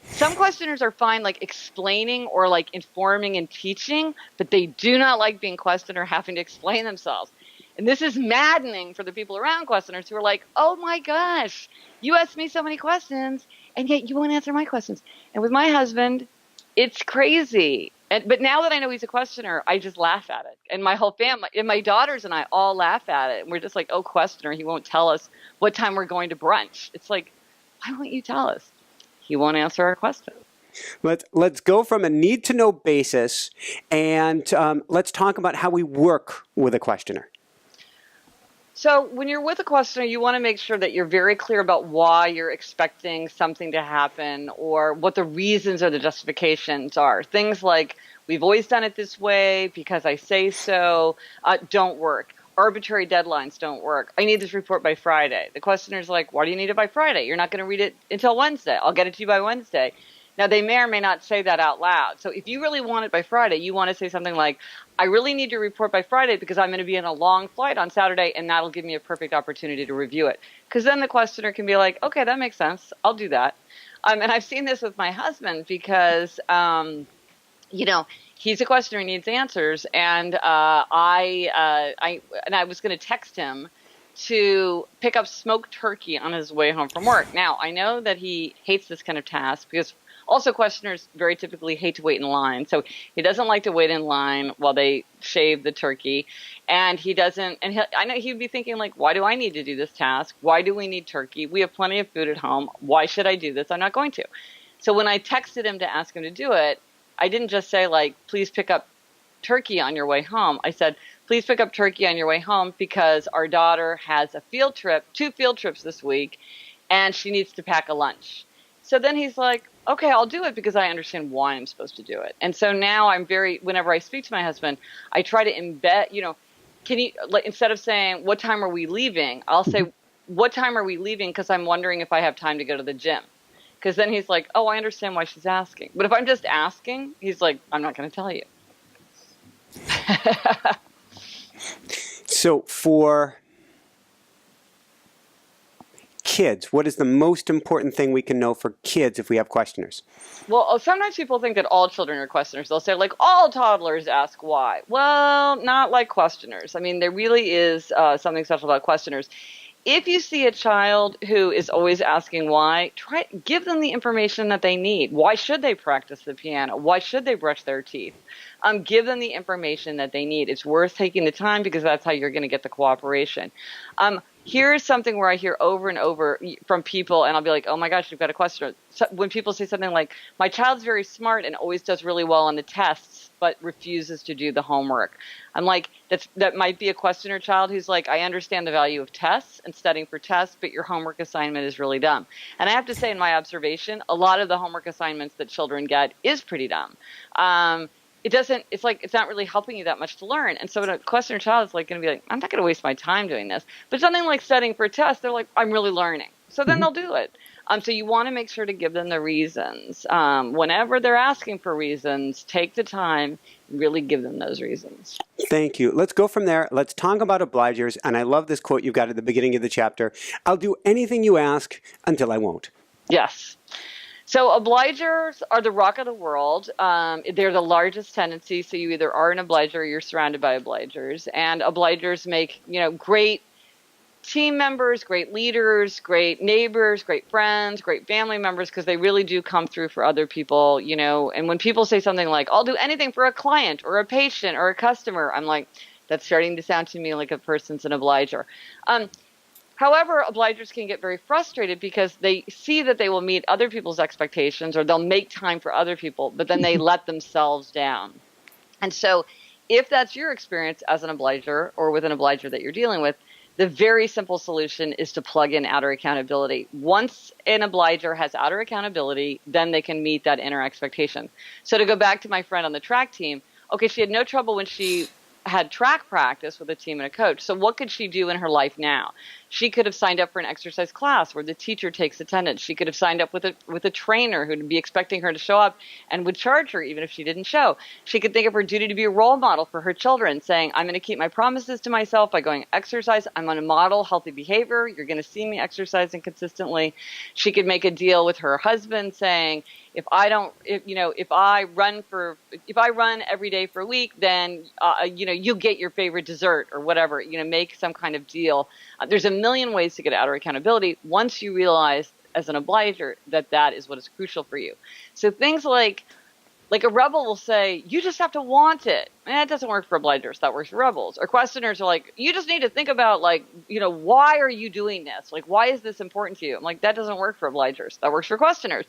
Some questioners are fine, like explaining or like informing and teaching, but they do not like being questioned or having to explain themselves. And this is maddening for the people around questioners who are like, oh my gosh, you asked me so many questions, and yet you won't answer my questions. And with my husband, it's crazy. But now that I know he's a questioner, I just laugh at it. And my whole family, and my daughters and I all laugh at it. And we're just like, oh, questioner, he won't tell us what time we're going to brunch. It's like, why won't you tell us? He won't answer our questions. Let's go from a need-to-know basis, and let's talk about how we work with a questioner. So when you're with a questioner, you want to make sure that you're very clear about why you're expecting something to happen or what the reasons or the justifications are. Things like, we've always done it this way because I say so, don't work. Arbitrary deadlines don't work. I need this report by Friday. The questioner's like, why do you need it by Friday? You're not going to read it until Wednesday. I'll get it to you by Wednesday. Now, they may or may not say that out loud. So if you really want it by Friday, you want to say something like, I really need your report by Friday because I'm going to be in a long flight on Saturday, and that'll give me a perfect opportunity to review it. Because then the questioner can be like, okay, that makes sense. I'll do that. And I've seen this with my husband because he's a questioner, he needs answers, and I was going to text him to pick up smoked turkey on his way home from work. Now, I know that he hates this kind of task because also questioners very typically hate to wait in line. So he doesn't like to wait in line while they shave the turkey. And he doesn't, and I know he'd be thinking like, why do I need to do this task? Why do we need turkey? We have plenty of food at home. Why should I do this? I'm not going to. So when I texted him to ask him to do it, I didn't just say like, please pick up turkey on your way home. I said, please pick up turkey on your way home because our daughter has a field trip, 2 field trips this week, and she needs to pack a lunch. So then he's like, okay, I'll do it because I understand why I'm supposed to do it. And so now whenever I speak to my husband, I try to embed, can you, like, instead of saying, what time are we leaving? I'll say, what time are we leaving? Because I'm wondering if I have time to go to the gym. Because then he's like, oh, I understand why she's asking. But if I'm just asking, he's like, I'm not going to tell you. So for kids, what is the most important thing we can know for kids if we have questioners? Well, sometimes people think that all children are questioners. They'll say, like, all toddlers ask why. Well, not like questioners. I mean, there really is something special about questioners. If you see a child who is always asking why, give them the information that they need. Why should they practice the piano? Why should they brush their teeth? Give them the information that they need. It's worth taking the time because that's how you're going to get the cooperation. Here's something where I hear over and over from people, and I'll be like, oh my gosh, you've got a question. So when people say something like, my child's very smart and always does really well on the tests, but refuses to do the homework. I'm like, that might be a questioner child who's like, I understand the value of tests and studying for tests, but your homework assignment is really dumb. And I have to say, in my observation, a lot of the homework assignments that children get is pretty dumb. It's not really helping you that much to learn. And so a questioner child is like going to be like, I'm not going to waste my time doing this. But something like studying for a test, they're like, I'm really learning. So then they'll do it. So you want to make sure to give them the reasons. Whenever they're asking for reasons, take the time, really give them those reasons. Thank you. Let's go from there. Let's talk about obligers. And I love this quote you've got at the beginning of the chapter. I'll do anything you ask until I won't. Yes. So obligers are the rock of the world. They're the largest tendency. So you either are an obliger or you're surrounded by obligers. And obligers make, great team members, great leaders, great neighbors, great friends, great family members, because they really do come through for other people, And when people say something like, I'll do anything for a client or a patient or a customer, I'm like, that's starting to sound to me like a person's an obliger. However, obligers can get very frustrated because they see that they will meet other people's expectations or they'll make time for other people, but then they let themselves down. And so if that's your experience as an obliger or with an obliger that you're dealing with, the very simple solution is to plug in outer accountability. Once an obliger has outer accountability, then they can meet that inner expectation. So to go back to my friend on the track team, okay, she had no trouble when she had track practice with a team and a coach. So what could she do in her life now? She could have signed up for an exercise class where the teacher takes attendance. She could have signed up with a trainer who'd be expecting her to show up and would charge her even if she didn't show. She could think of her duty to be a role model for her children, saying, I'm going to keep my promises to myself by going exercise. I'm going to model healthy behavior. You're going to see me exercising consistently. She could make a deal with her husband saying, if I run every day for a week, then you get your favorite dessert or whatever. Make some kind of deal. There's a million ways to get outer accountability once you realize as an obliger that is what is crucial for you. So things like a rebel will say, you just have to want it. And that doesn't work for obligers. That works for rebels. Or questioners are like, you just need to think about why are you doing this? Like, why is this important to you? I'm like, that doesn't work for obligers. That works for questioners.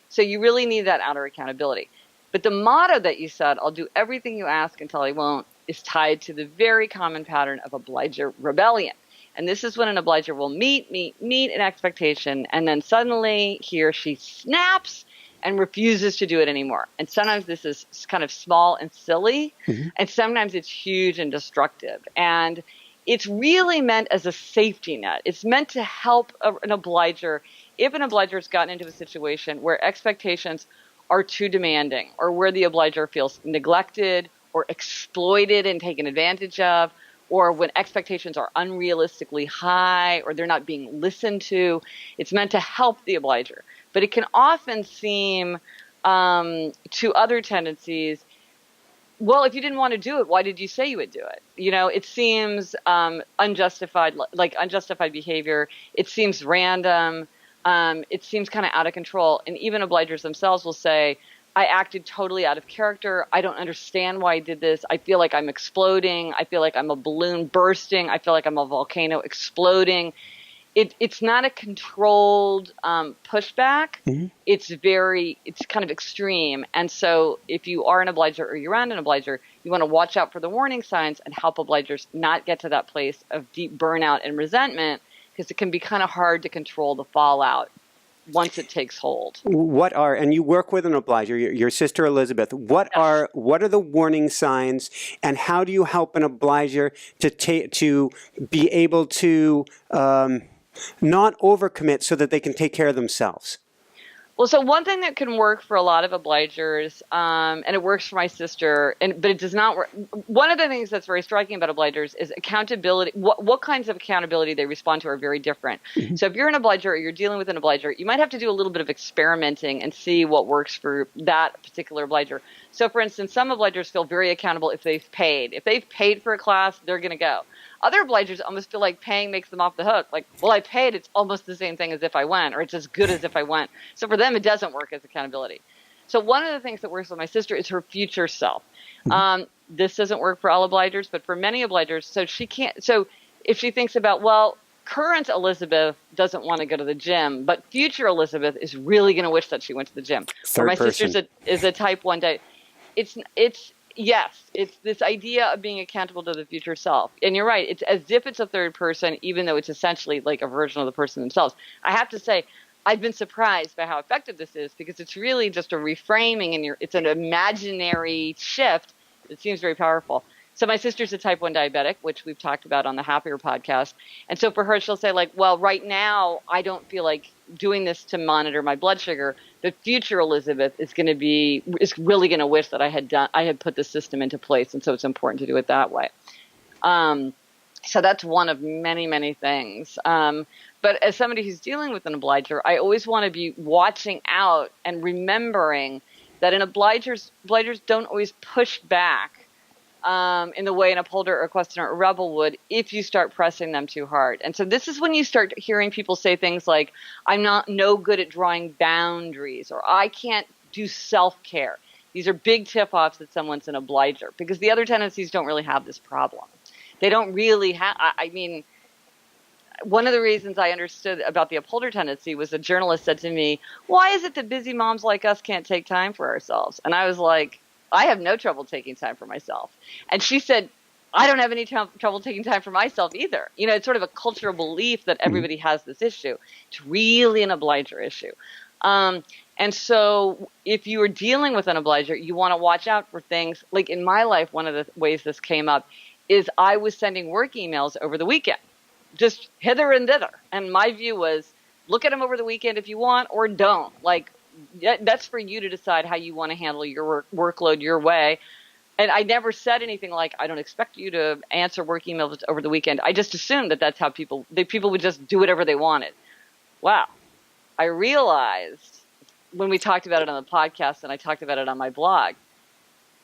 So you really need that outer accountability. But the motto that you said, I'll do everything you ask until I won't, is tied to the very common pattern of Obligor Rebellion. And this is when an obliger will meet an expectation, and then suddenly he or she snaps and refuses to do it anymore. And sometimes this is kind of small and silly, and sometimes it's huge and destructive. And it's really meant as a safety net. It's meant to help an obliger if an obliger has gotten into a situation where expectations are too demanding or where the obliger feels neglected or exploited and taken advantage of, or when expectations are unrealistically high or they're not being listened to. It's meant to help the obliger. But it can often seem to other tendencies well, if you didn't want to do it, why did you say you would do it? It seems unjustified, like unjustified behavior. It seems random. It seems kind of out of control. And even obligers themselves will say, I acted totally out of character. I don't understand why I did this. I feel like I'm exploding. I feel like I'm a balloon bursting. I feel like I'm a volcano exploding. It's not a controlled pushback. Mm-hmm. It's kind of extreme. And so if you are an obliger or you're around an obliger, you want to watch out for the warning signs and help obligers not get to that place of deep burnout and resentment, because it can be kind of hard to control the fallout once it takes hold. And you work with an obliger, your sister Elizabeth, what are the warning signs, and how do you help an obliger to be able to not overcommit so that they can take care of themselves? Well, so one thing that can work for a lot of obligers, and it works for my sister, but it does not work. One of the things that's very striking about obligers is accountability. What kinds of accountability they respond to are very different. Mm-hmm. So if you're an obliger or you're dealing with an obliger, you might have to do a little bit of experimenting and see what works for that particular obliger. So for instance, some obligers feel very accountable if they've paid. If they've paid for a class, they're going to go. Other obligers almost feel like paying makes them off the hook. Like, well, I paid, it's almost the same thing as if I went, or it's as good as if I went. So for them, it doesn't work as accountability. So one of the things that works with my sister is her future self. Mm-hmm. This doesn't work for all obligers, but for many obligers, so if she thinks about, well, current Elizabeth doesn't want to go to the gym, but future Elizabeth is really going to wish that she went to the gym. Or my sister is a type 1 diet. Yes, it's this idea of being accountable to the future self. And you're right, it's as if it's a third person, even though it's essentially like a version of the person themselves. I have to say, I've been surprised by how effective this is, because it's really just a reframing, and it's an imaginary shift that seems very powerful. So my sister's a type 1 diabetic, which we've talked about on the Happier podcast. And so for her, she'll say, like, well, right now, I don't feel like doing this to monitor my blood sugar. The future Elizabeth is really going to wish that I had put the system into place. And so it's important to do it that way. So that's one of many, many things. But as somebody who's dealing with an obliger, I always want to be watching out and remembering that obligers don't always push back in the way an upholder or a questioner or rebel would if you start pressing them too hard. And so this is when you start hearing people say things like, I'm no good at drawing boundaries, or I can't do self-care. These are big tip-offs that someone's an obliger, because the other tendencies don't really have this problem. They don't really have, one of the reasons I understood about the upholder tendency was a journalist said to me, why is it that busy moms like us can't take time for ourselves? And I was like, I have no trouble taking time for myself. And she said, I don't have any trouble taking time for myself either. It's sort of a cultural belief that everybody has this issue. It's really an obliger issue. And so if you are dealing with an obliger, you want to watch out for things. Like in my life, one of the ways this came up is I was sending work emails over the weekend, just hither and thither. And my view was, look at them over the weekend if you want, or don't. Like, that's for you to decide how you want to handle your workload your way. And I never said anything like, I don't expect you to answer work emails over the weekend. I just assumed that that's how people would just do whatever they wanted. Wow. I realized when we talked about it on the podcast and I talked about it on my blog,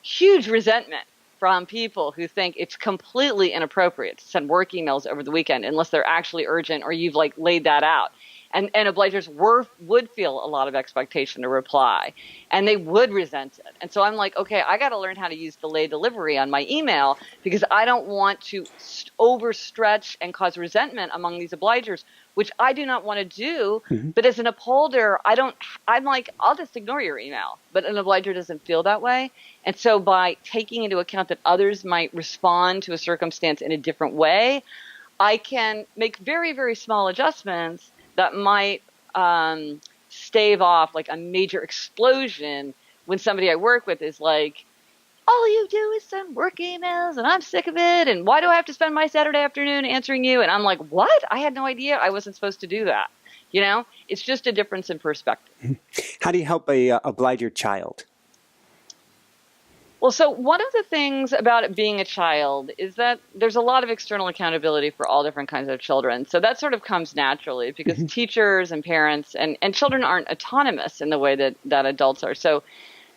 huge resentment from people who think it's completely inappropriate to send work emails over the weekend unless they're actually urgent or you've like laid that out. And obligers would feel a lot of expectation to reply, and they would resent it. And so I'm like, okay, I got to learn how to use delay delivery on my email, because I don't want to overstretch and cause resentment among these obligers, which I do not want to do. Mm-hmm. But as an upholder, I'm like, I'll just ignore your email. But an obliger doesn't feel that way. And so by taking into account that others might respond to a circumstance in a different way, I can make very, very small adjustments that might stave off like a major explosion when somebody I work with is like, all you do is send work emails and I'm sick of it, and why do I have to spend my Saturday afternoon answering you? And I'm like, what? I had no idea I wasn't supposed to do that. It's just a difference in perspective. How do you help a obliger child? Well, so one of the things about it being a child is that there's a lot of external accountability for all different kinds of children. So that sort of comes naturally, because mm-hmm. teachers and parents and children aren't autonomous in the way that adults are. So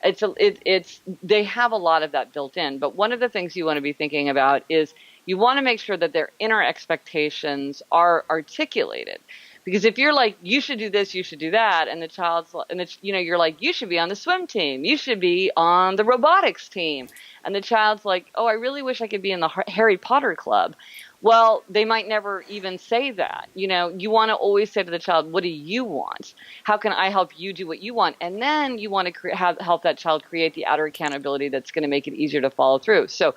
They have a lot of that built in. But one of the things you want to be thinking about is you want to make sure that their inner expectations are articulated. Because if you're like, you should do this, you should do that, and the child's, you're like, you should be on the swim team, you should be on the robotics team, and the child's like, oh, I really wish I could be in the Harry Potter club. Well, they might never even say that. You want to always say to the child, what do you want? How can I help you do what you want? And then you want to help that child create the outer accountability that's going to make it easier to follow through. So,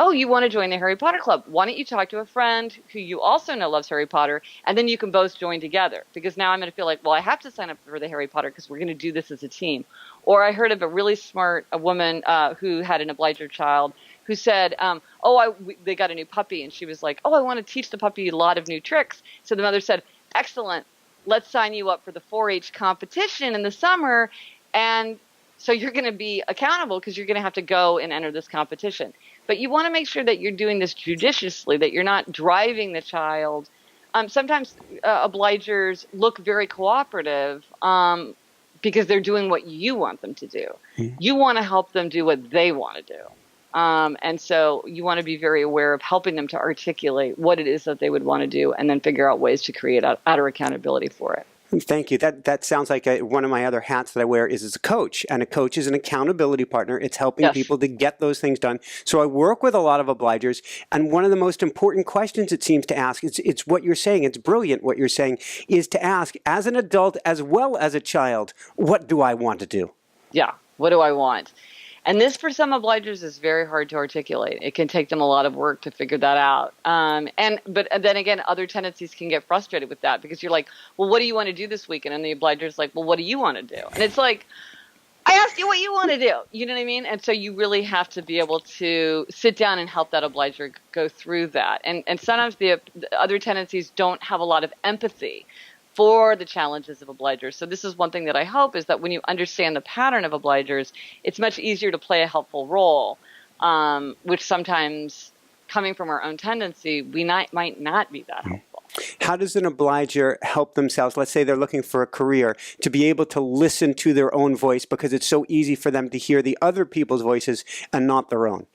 oh, you want to join the Harry Potter club? Why don't you talk to a friend who you also know loves Harry Potter, and then you can both join together? Because now I'm going to feel like, well, I have to sign up for the Harry Potter because we're going to do this as a team. Or I heard of a really smart woman who had an Obliger child who said, they got a new puppy, and she was like, oh, I want to teach the puppy a lot of new tricks. So the mother said, excellent, let's sign you up for the 4-H competition in the summer, and so you're going to be accountable because you're going to have to go and enter this competition. But you want to make sure that you're doing this judiciously, that you're not driving the child. Sometimes obligers look very cooperative because they're doing what you want them to do. Mm-hmm. You want to help them do what they want to do. And so you want to be very aware of helping them to articulate what it is that they would want to do and then figure out ways to create outer accountability for it. Thank you. That sounds like one of my other hats that I wear is as a coach. And a coach is an accountability partner. It's helping people to get those things done. So I work with a lot of obligers. And one of the most important questions it seems to ask, it's what you're saying. It's brilliant what you're saying, is to ask as an adult as well as a child, what do I want to do? Yeah. What do I want? And this, for some obligers, is very hard to articulate. It can take them a lot of work to figure that out. But then again, other tendencies can get frustrated with that because you're like, well, what do you want to do this weekend? And the obliger's like, well, what do you want to do? And it's like, I asked you what you want to do. You know what I mean? And so you really have to be able to sit down and help that obliger go through that. And sometimes the other tendencies don't have a lot of empathy for the challenges of obligers. So this is one thing that I hope is that when you understand the pattern of obligers, it's much easier to play a helpful role, which sometimes, coming from our own tendency, we might not be that helpful. How does an obliger help themselves, let's say they're looking for a career, to be able to listen to their own voice because it's so easy for them to hear the other people's voices and not their own?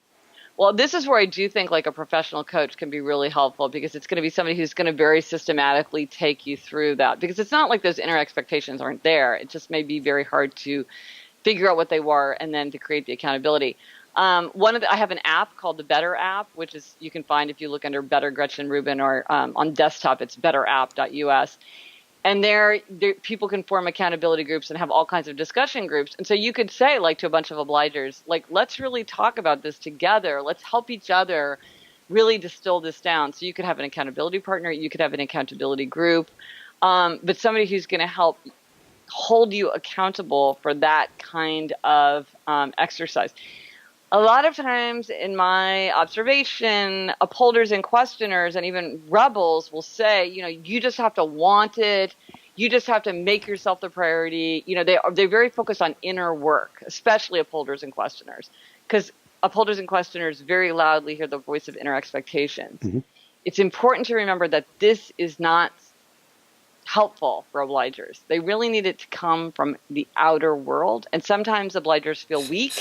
Well, this is where I do think like a professional coach can be really helpful because it's going to be somebody who's going to very systematically take you through that. Because it's not like those inner expectations aren't there. It just may be very hard to figure out what they were and then to create the accountability. I have an app called the Better app, which is you can find if you look under Better Gretchen Rubin or on desktop, it's betterapp.us. And there people can form accountability groups and have all kinds of discussion groups. And so you could say, like, to a bunch of obligers, like, let's really talk about this together. Let's help each other really distill this down. So you could have an accountability partner. You could have an accountability group. But somebody who's going to help hold you accountable for that kind of exercise. A lot of times in my observation, upholders and questioners and even rebels will say, you just have to want it. You just have to make yourself the priority. They're very focused on inner work, especially upholders and questioners, because upholders and questioners very loudly hear the voice of inner expectations. Mm-hmm. It's important to remember that this is not helpful for obligers. They really need it to come from the outer world. And sometimes obligers feel weak.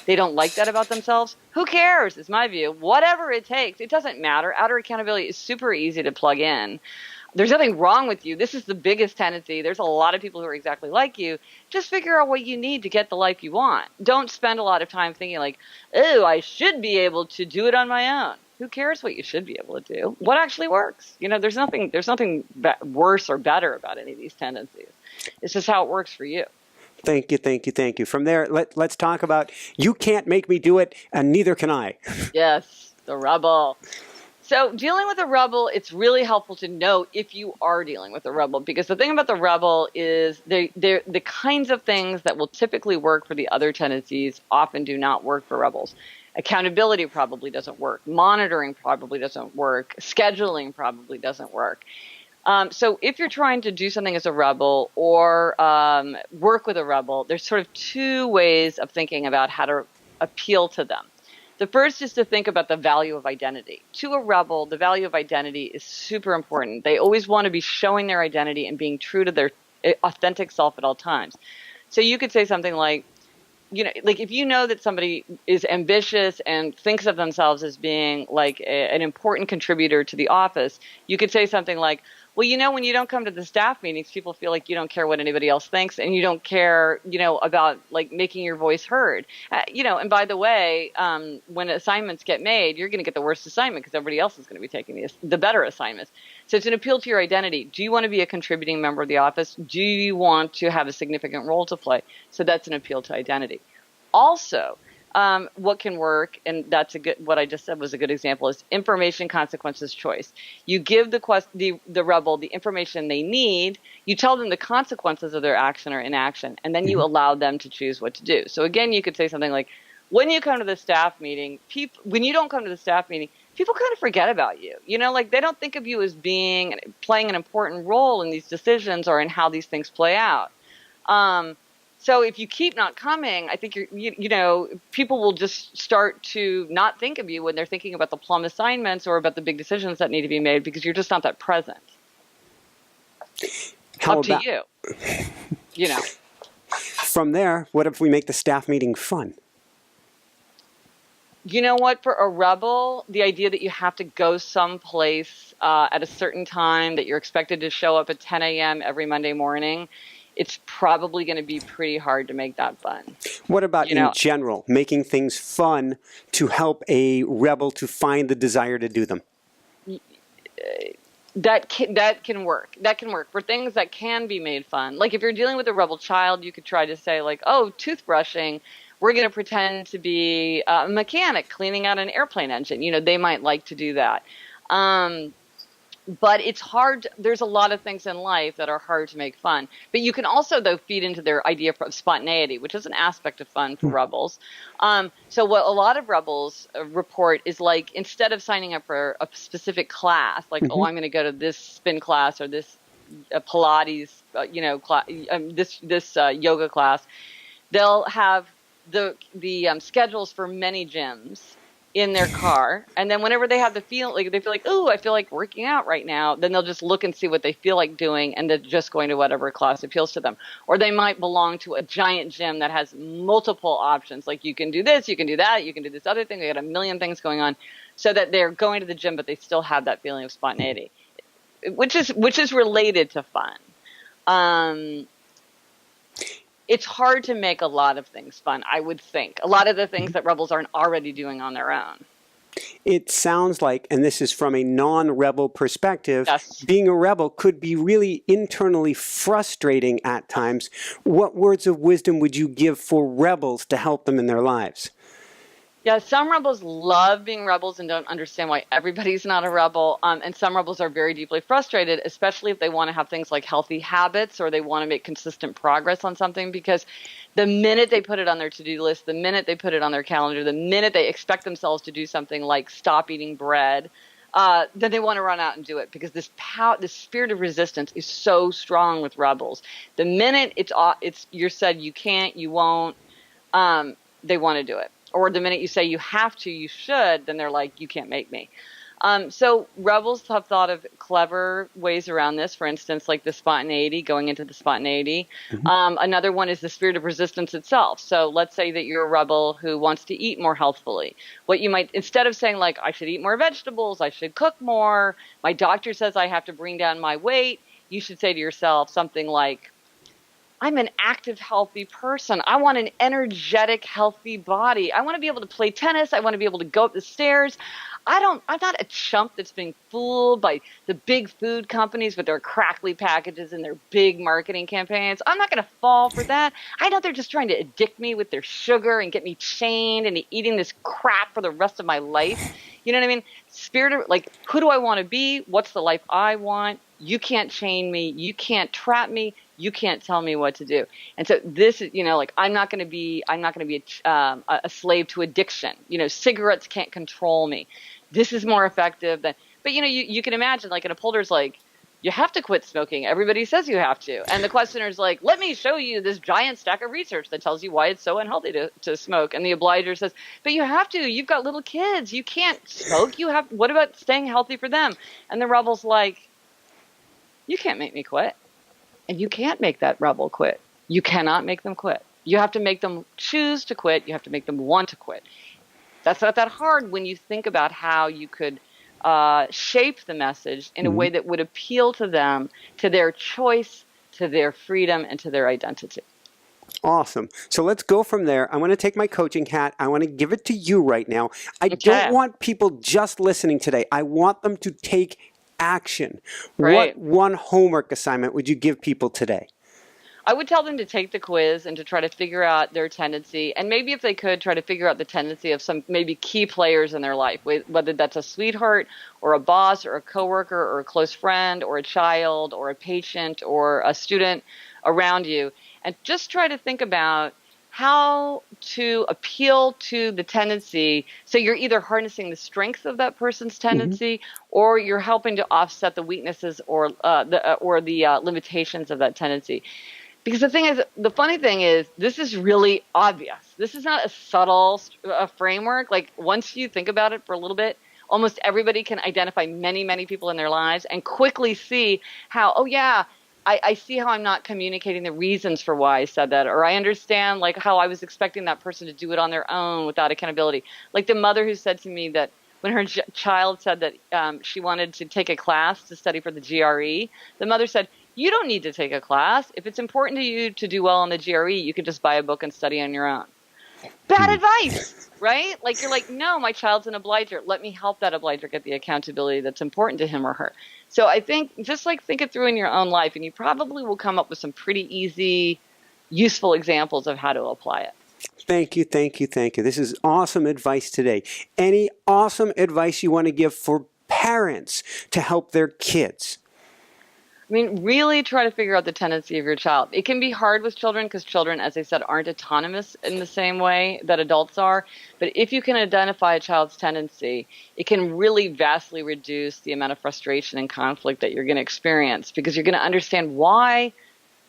They don't like that about themselves. Who cares, is my view. Whatever it takes, it doesn't matter. Outer accountability is super easy to plug in. There's nothing wrong with you. This is the biggest tendency. There's a lot of people who are exactly like you. Just figure out what you need to get the life you want. Don't spend a lot of time thinking like, oh, I should be able to do it on my own. Who cares what you should be able to do? What actually works? There's nothing worse or better about any of these tendencies. It's just how it works for you. Thank you. From there, let's talk about you can't make me do it, and neither can I. Yes, the Rubble. So dealing with a Rubble, it's really helpful to know if you are dealing with a Rubble, because the thing about the Rubble is they're the kinds of things that will typically work for the other tendencies often do not work for Rebels. Accountability probably doesn't work. Monitoring probably doesn't work. Scheduling probably doesn't work. So if you're trying to do something as a Rebel or work with a Rebel, there's sort of two ways of thinking about how to appeal to them. The first is to think about the value of identity. To a Rebel, the value of identity is super important. They always want to be showing their identity and being true to their authentic self at all times. So you could say something like, like if you know that somebody is ambitious and thinks of themselves as being like an important contributor to the office, you could say something like, well, when you don't come to the staff meetings, people feel like you don't care what anybody else thinks, and you don't care, about like making your voice heard. And by the way, when assignments get made, you're going to get the worst assignment because everybody else is going to be taking the better assignments. So it's an appeal to your identity. Do you want to be a contributing member of the office? Do you want to have a significant role to play? So that's an appeal to identity. Also, what can work, and what I just said was a good example, is information, consequences, choice. You give the rebel the information they need, you tell them the consequences of their action or inaction, and then you allow them to choose what to do. So again, you could say something like, when you come to the staff meeting, when you don't come to the staff meeting, people kind of forget about you. Like they don't think of you as playing an important role in these decisions or in how these things play out. So if you keep not coming, I think people will just start to not think of you when they're thinking about the plum assignments or about the big decisions that need to be made because you're just not that present. Up to you. From there, what if we make the staff meeting fun? You know what? For a rebel, the idea that you have to go someplace at a certain time, that you're expected to show up at 10 a.m. every Monday morning, it's probably going to be pretty hard to make that fun. What about in general, making things fun to help a rebel to find the desire to do them? That can work. That can work for things that can be made fun. Like if you're dealing with a rebel child, you could try to say like, oh, toothbrushing, we're going to pretend to be a mechanic cleaning out an airplane engine. They might like to do that. But it's hard. There's a lot of things in life that are hard to make fun. But you can also, though, feed into their idea of spontaneity, which is an aspect of fun for rebels. So what a lot of rebels report is like, instead of signing up for a specific class, like, oh, I'm going to go to this spin class or this Pilates, this yoga class, they'll have the schedules for many gyms in their car, and then whenever they have they feel like, oh, I feel like working out right now, then they'll just look and see what they feel like doing, and they're just going to whatever class appeals to them. Or they might belong to a giant gym that has multiple options, like you can do this, you can do that, you can do this other thing. They got a million things going on, so that they're going to the gym, but they still have that feeling of spontaneity, which is related to fun. It's hard to make a lot of things fun, I would think. A lot of the things that rebels aren't already doing on their own. It sounds like, and this is from a non-rebel perspective, yes, being a rebel could be really internally frustrating at times. What words of wisdom would you give for rebels to help them in their lives? Yeah, some rebels love being rebels and don't understand why everybody's not a rebel. And some rebels are very deeply frustrated, especially if they want to have things like healthy habits or they want to make consistent progress on something, because the minute they put it on their to-do list, the minute they put it on their calendar, the minute they expect themselves to do something like stop eating bread, then they want to run out and do it, because this spirit of resistance is so strong with rebels. The minute you're said you can't, you won't, they want to do it. Or the minute you say you have to, you should, then they're like, you can't make me. So rebels have thought of clever ways around this. For instance, like the spontaneity, going into the spontaneity. Another one is the spirit of resistance itself. So let's say that you're a rebel who wants to eat more healthfully. What you might, instead of saying like, I should eat more vegetables, I should cook more, my doctor says I have to bring down my weight, you should say to yourself something like, I'm an active, healthy person. I want an energetic, healthy body. I want to be able to play tennis. I want to be able to go up the stairs. I'm not a chump that's being fooled by the big food companies with their crackly packages and their big marketing campaigns. I'm not going to fall for that. I know they're just trying to addict me with their sugar and get me chained into eating this crap for the rest of my life. You know what I mean? Spirit of, like, who do I want to be? What's the life I want? You can't chain me. You can't trap me. You can't tell me what to do. And so this is, like, I'm not going to be a slave to addiction. Cigarettes can't control me. This is more effective than, but you can imagine, like, an upholder's like, you have to quit smoking. Everybody says you have to. And the questioner's like, let me show you this giant stack of research that tells you why it's so unhealthy to smoke. And the obliger says, but you have to. You've got little kids. You can't smoke. What about staying healthy for them? And the rebel's like, you can't make me quit. And you can't make that rebel quit. You cannot make them quit. You have to make them choose to quit. You have to make them want to quit. That's not that hard when you think about how you could shape the message in a way that would appeal to them, to their choice, to their freedom, and to their identity. Awesome. So let's go from there. I want to take my coaching hat. I want to give it to you right now. I Okay. don't want people just listening today. I want them to take action. Right. What one homework assignment would you give people today? I would tell them to take the quiz and to try to figure out their tendency, and maybe if they could, try to figure out the tendency of some maybe key players in their life, whether that's a sweetheart or a boss or a coworker or a close friend or a child or a patient or a student around you, and just try to think about how to appeal to the tendency. So you're either harnessing the strength of that person's tendency, or you're helping to offset the weaknesses or the limitations of that tendency. Because the funny thing is, this is really obvious. This is not a subtle framework. Like, once you think about it for a little bit, almost everybody can identify many, many people in their lives and quickly see how, oh yeah, I see how I'm not communicating the reasons for why I said that, or I understand like how I was expecting that person to do it on their own without accountability. Like the mother who said to me that when her child said that she wanted to take a class to study for the GRE, the mother said, "You don't need to take a class. If it's important to you to do well on the GRE, you could just buy a book and study on your own." Bad advice, right? Like, you're like, no, my child's an obliger. Let me help that obliger get the accountability that's important to him or her. So I think just like think it through in your own life, and you probably will come up with some pretty easy, useful examples of how to apply it. Thank you, thank you, thank you. This is awesome advice today. Any awesome advice you want to give for parents to help their kids? I mean, really try to figure out the tendency of your child. It can be hard with children because children, as I said, aren't autonomous in the same way that adults are. But if you can identify a child's tendency, it can really vastly reduce the amount of frustration and conflict that you're going to experience, because you're going to understand why.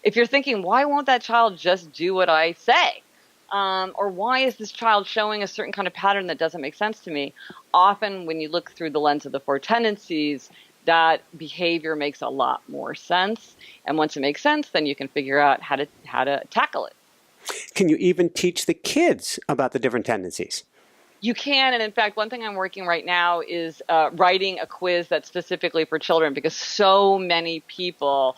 If you're thinking, why won't that child just do what I say? Or why is this child showing a certain kind of pattern that doesn't make sense to me? Often when you look through the lens of the Four Tendencies, that behavior makes a lot more sense. And once it makes sense, then you can figure out how to tackle it. Can you even teach the kids about the different tendencies? You can, and in fact, one thing I'm working right now is writing a quiz that's specifically for children, because so many people,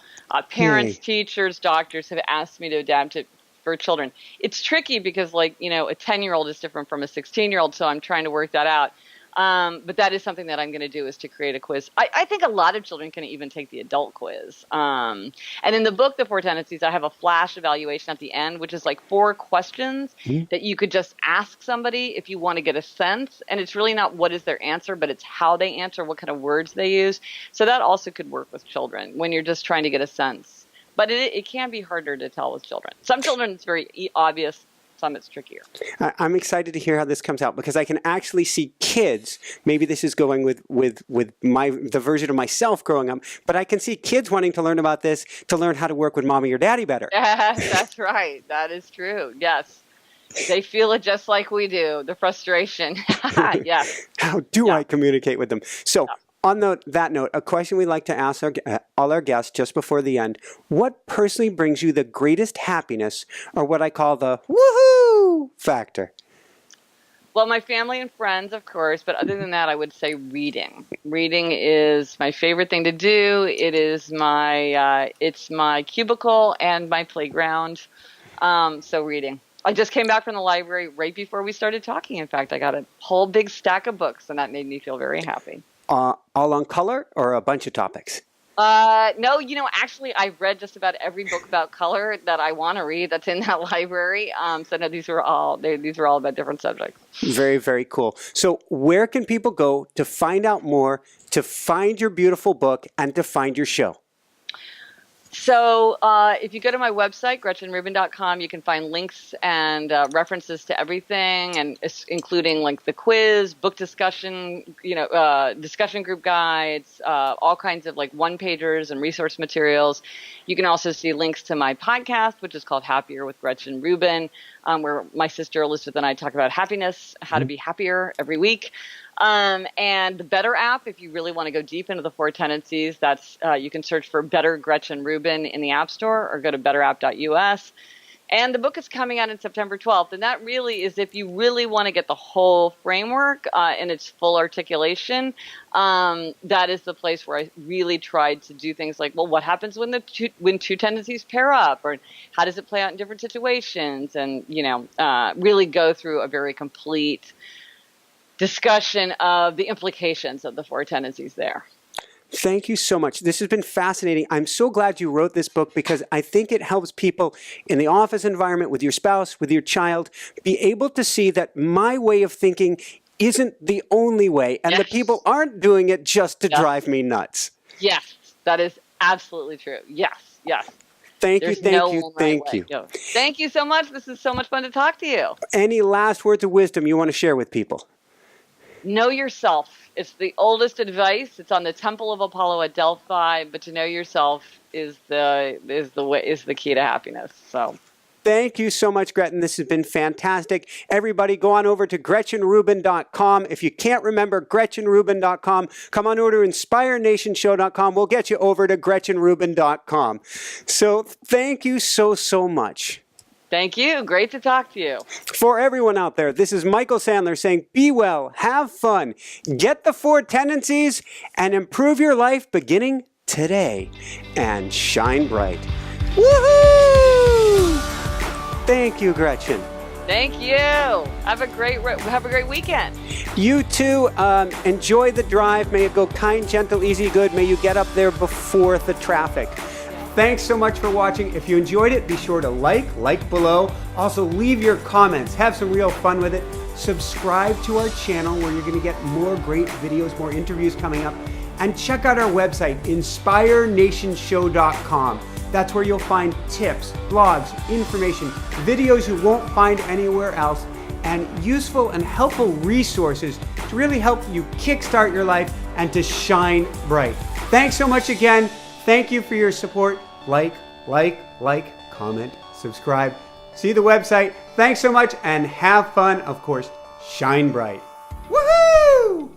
parents, teachers, doctors, have asked me to adapt it for children. It's tricky because, like, you know, a 10-year-old is different from a 16-year-old, so I'm trying to work that out. But that is something that I'm going to do, is to create a quiz. I think a lot of children can even take the adult quiz. And in the book, The Four Tendencies, I have a flash evaluation at the end, which is like 4 questions that you could just ask somebody if you want to get a sense. And it's really not what is their answer, but it's how they answer, what kind of words they use. So that also could work with children when you're just trying to get a sense. But it can be harder to tell with children. Some children, it's very obvious. Some it's trickier. I'm excited to hear how this comes out, because I can actually see kids. Maybe this is going with the version of myself growing up, but I can see kids wanting to learn about this to learn how to work with mommy or daddy better. Yes, that's right. That is true. Yes. They feel it just like we do, the frustration. Yes. How do I communicate with them? So on that note, a question we like to ask all our guests just before the end: what personally brings you the greatest happiness, or what I call the woohoo factor? Well, my family and friends, of course, but other than that, I would say reading. Reading is my favorite thing to do. It is it's my cubicle and my playground. So reading. I just came back from the library right before we started talking. In fact, I got a whole big stack of books, and that made me feel very happy. All on color, or a bunch of topics? No, actually, I've read just about every book about color that I want to read that's in that library. So no, these were all about different subjects. Very, very cool. So where can people go to find out more, to find your beautiful book, and to find your show? So if you go to my website, GretchenRubin.com, you can find links and references to everything, and including like the quiz, book discussion, discussion group guides, all kinds of like one-pagers and resource materials. You can also see links to my podcast, which is called Happier with Gretchen Rubin, where my sister Elizabeth and I talk about happiness, how to be happier every week. And the Better app, if you really want to go deep into the Four Tendencies, that's you can search for Better Gretchen Rubin in the App Store, or go to betterapp.us. And the book is coming out on September 12th. And that really is, if you really want to get the whole framework in its full articulation, that is the place where I really tried to do things like, well, what happens when when two tendencies pair up? Or how does it play out in different situations? And, really go through a very complete discussion of the implications of the four tendencies there. Thank you so much. This has been fascinating. I'm so glad you wrote this book because I think it helps people in the office environment, with your spouse, with your child, be able to see that my way of thinking isn't the only way, and that people aren't doing it just to drive me nuts. Yes, that is absolutely true. Yes. Thank you. Thank you so much. This is so much fun to talk to you. Any last words of wisdom you want to share with people? Know yourself. It's the oldest advice. It's on the Temple of Apollo at Delphi. But to know yourself is the key to happiness. So, thank you so much, Gretchen. This has been fantastic. Everybody, go on over to GretchenRubin.com. If you can't remember GretchenRubin.com, come on over to InspireNationShow.com. We'll get you over to GretchenRubin.com. So, thank you so much. Thank you. Great to talk to you. For everyone out there, this is Michael Sandler saying, be well, have fun, get the four tendencies, and improve your life beginning today. And shine bright. Woohoo! Thank you, Gretchen. Thank you. Have a great weekend. You too. Enjoy the drive. May it go kind, gentle, easy, good. May you get up there before the traffic. Thanks so much for watching. If you enjoyed it, be sure to like below. Also, leave your comments. Have some real fun with it. Subscribe to our channel where you're going to get more great videos, more interviews coming up. And check out our website, InspireNationShow.com. That's where you'll find tips, blogs, information, videos you won't find anywhere else, and useful and helpful resources to really help you kickstart your life and to shine bright. Thanks so much again. Thank you for your support. Like, comment, subscribe. See the website. Thanks so much and have fun. Of course, shine bright. Woohoo!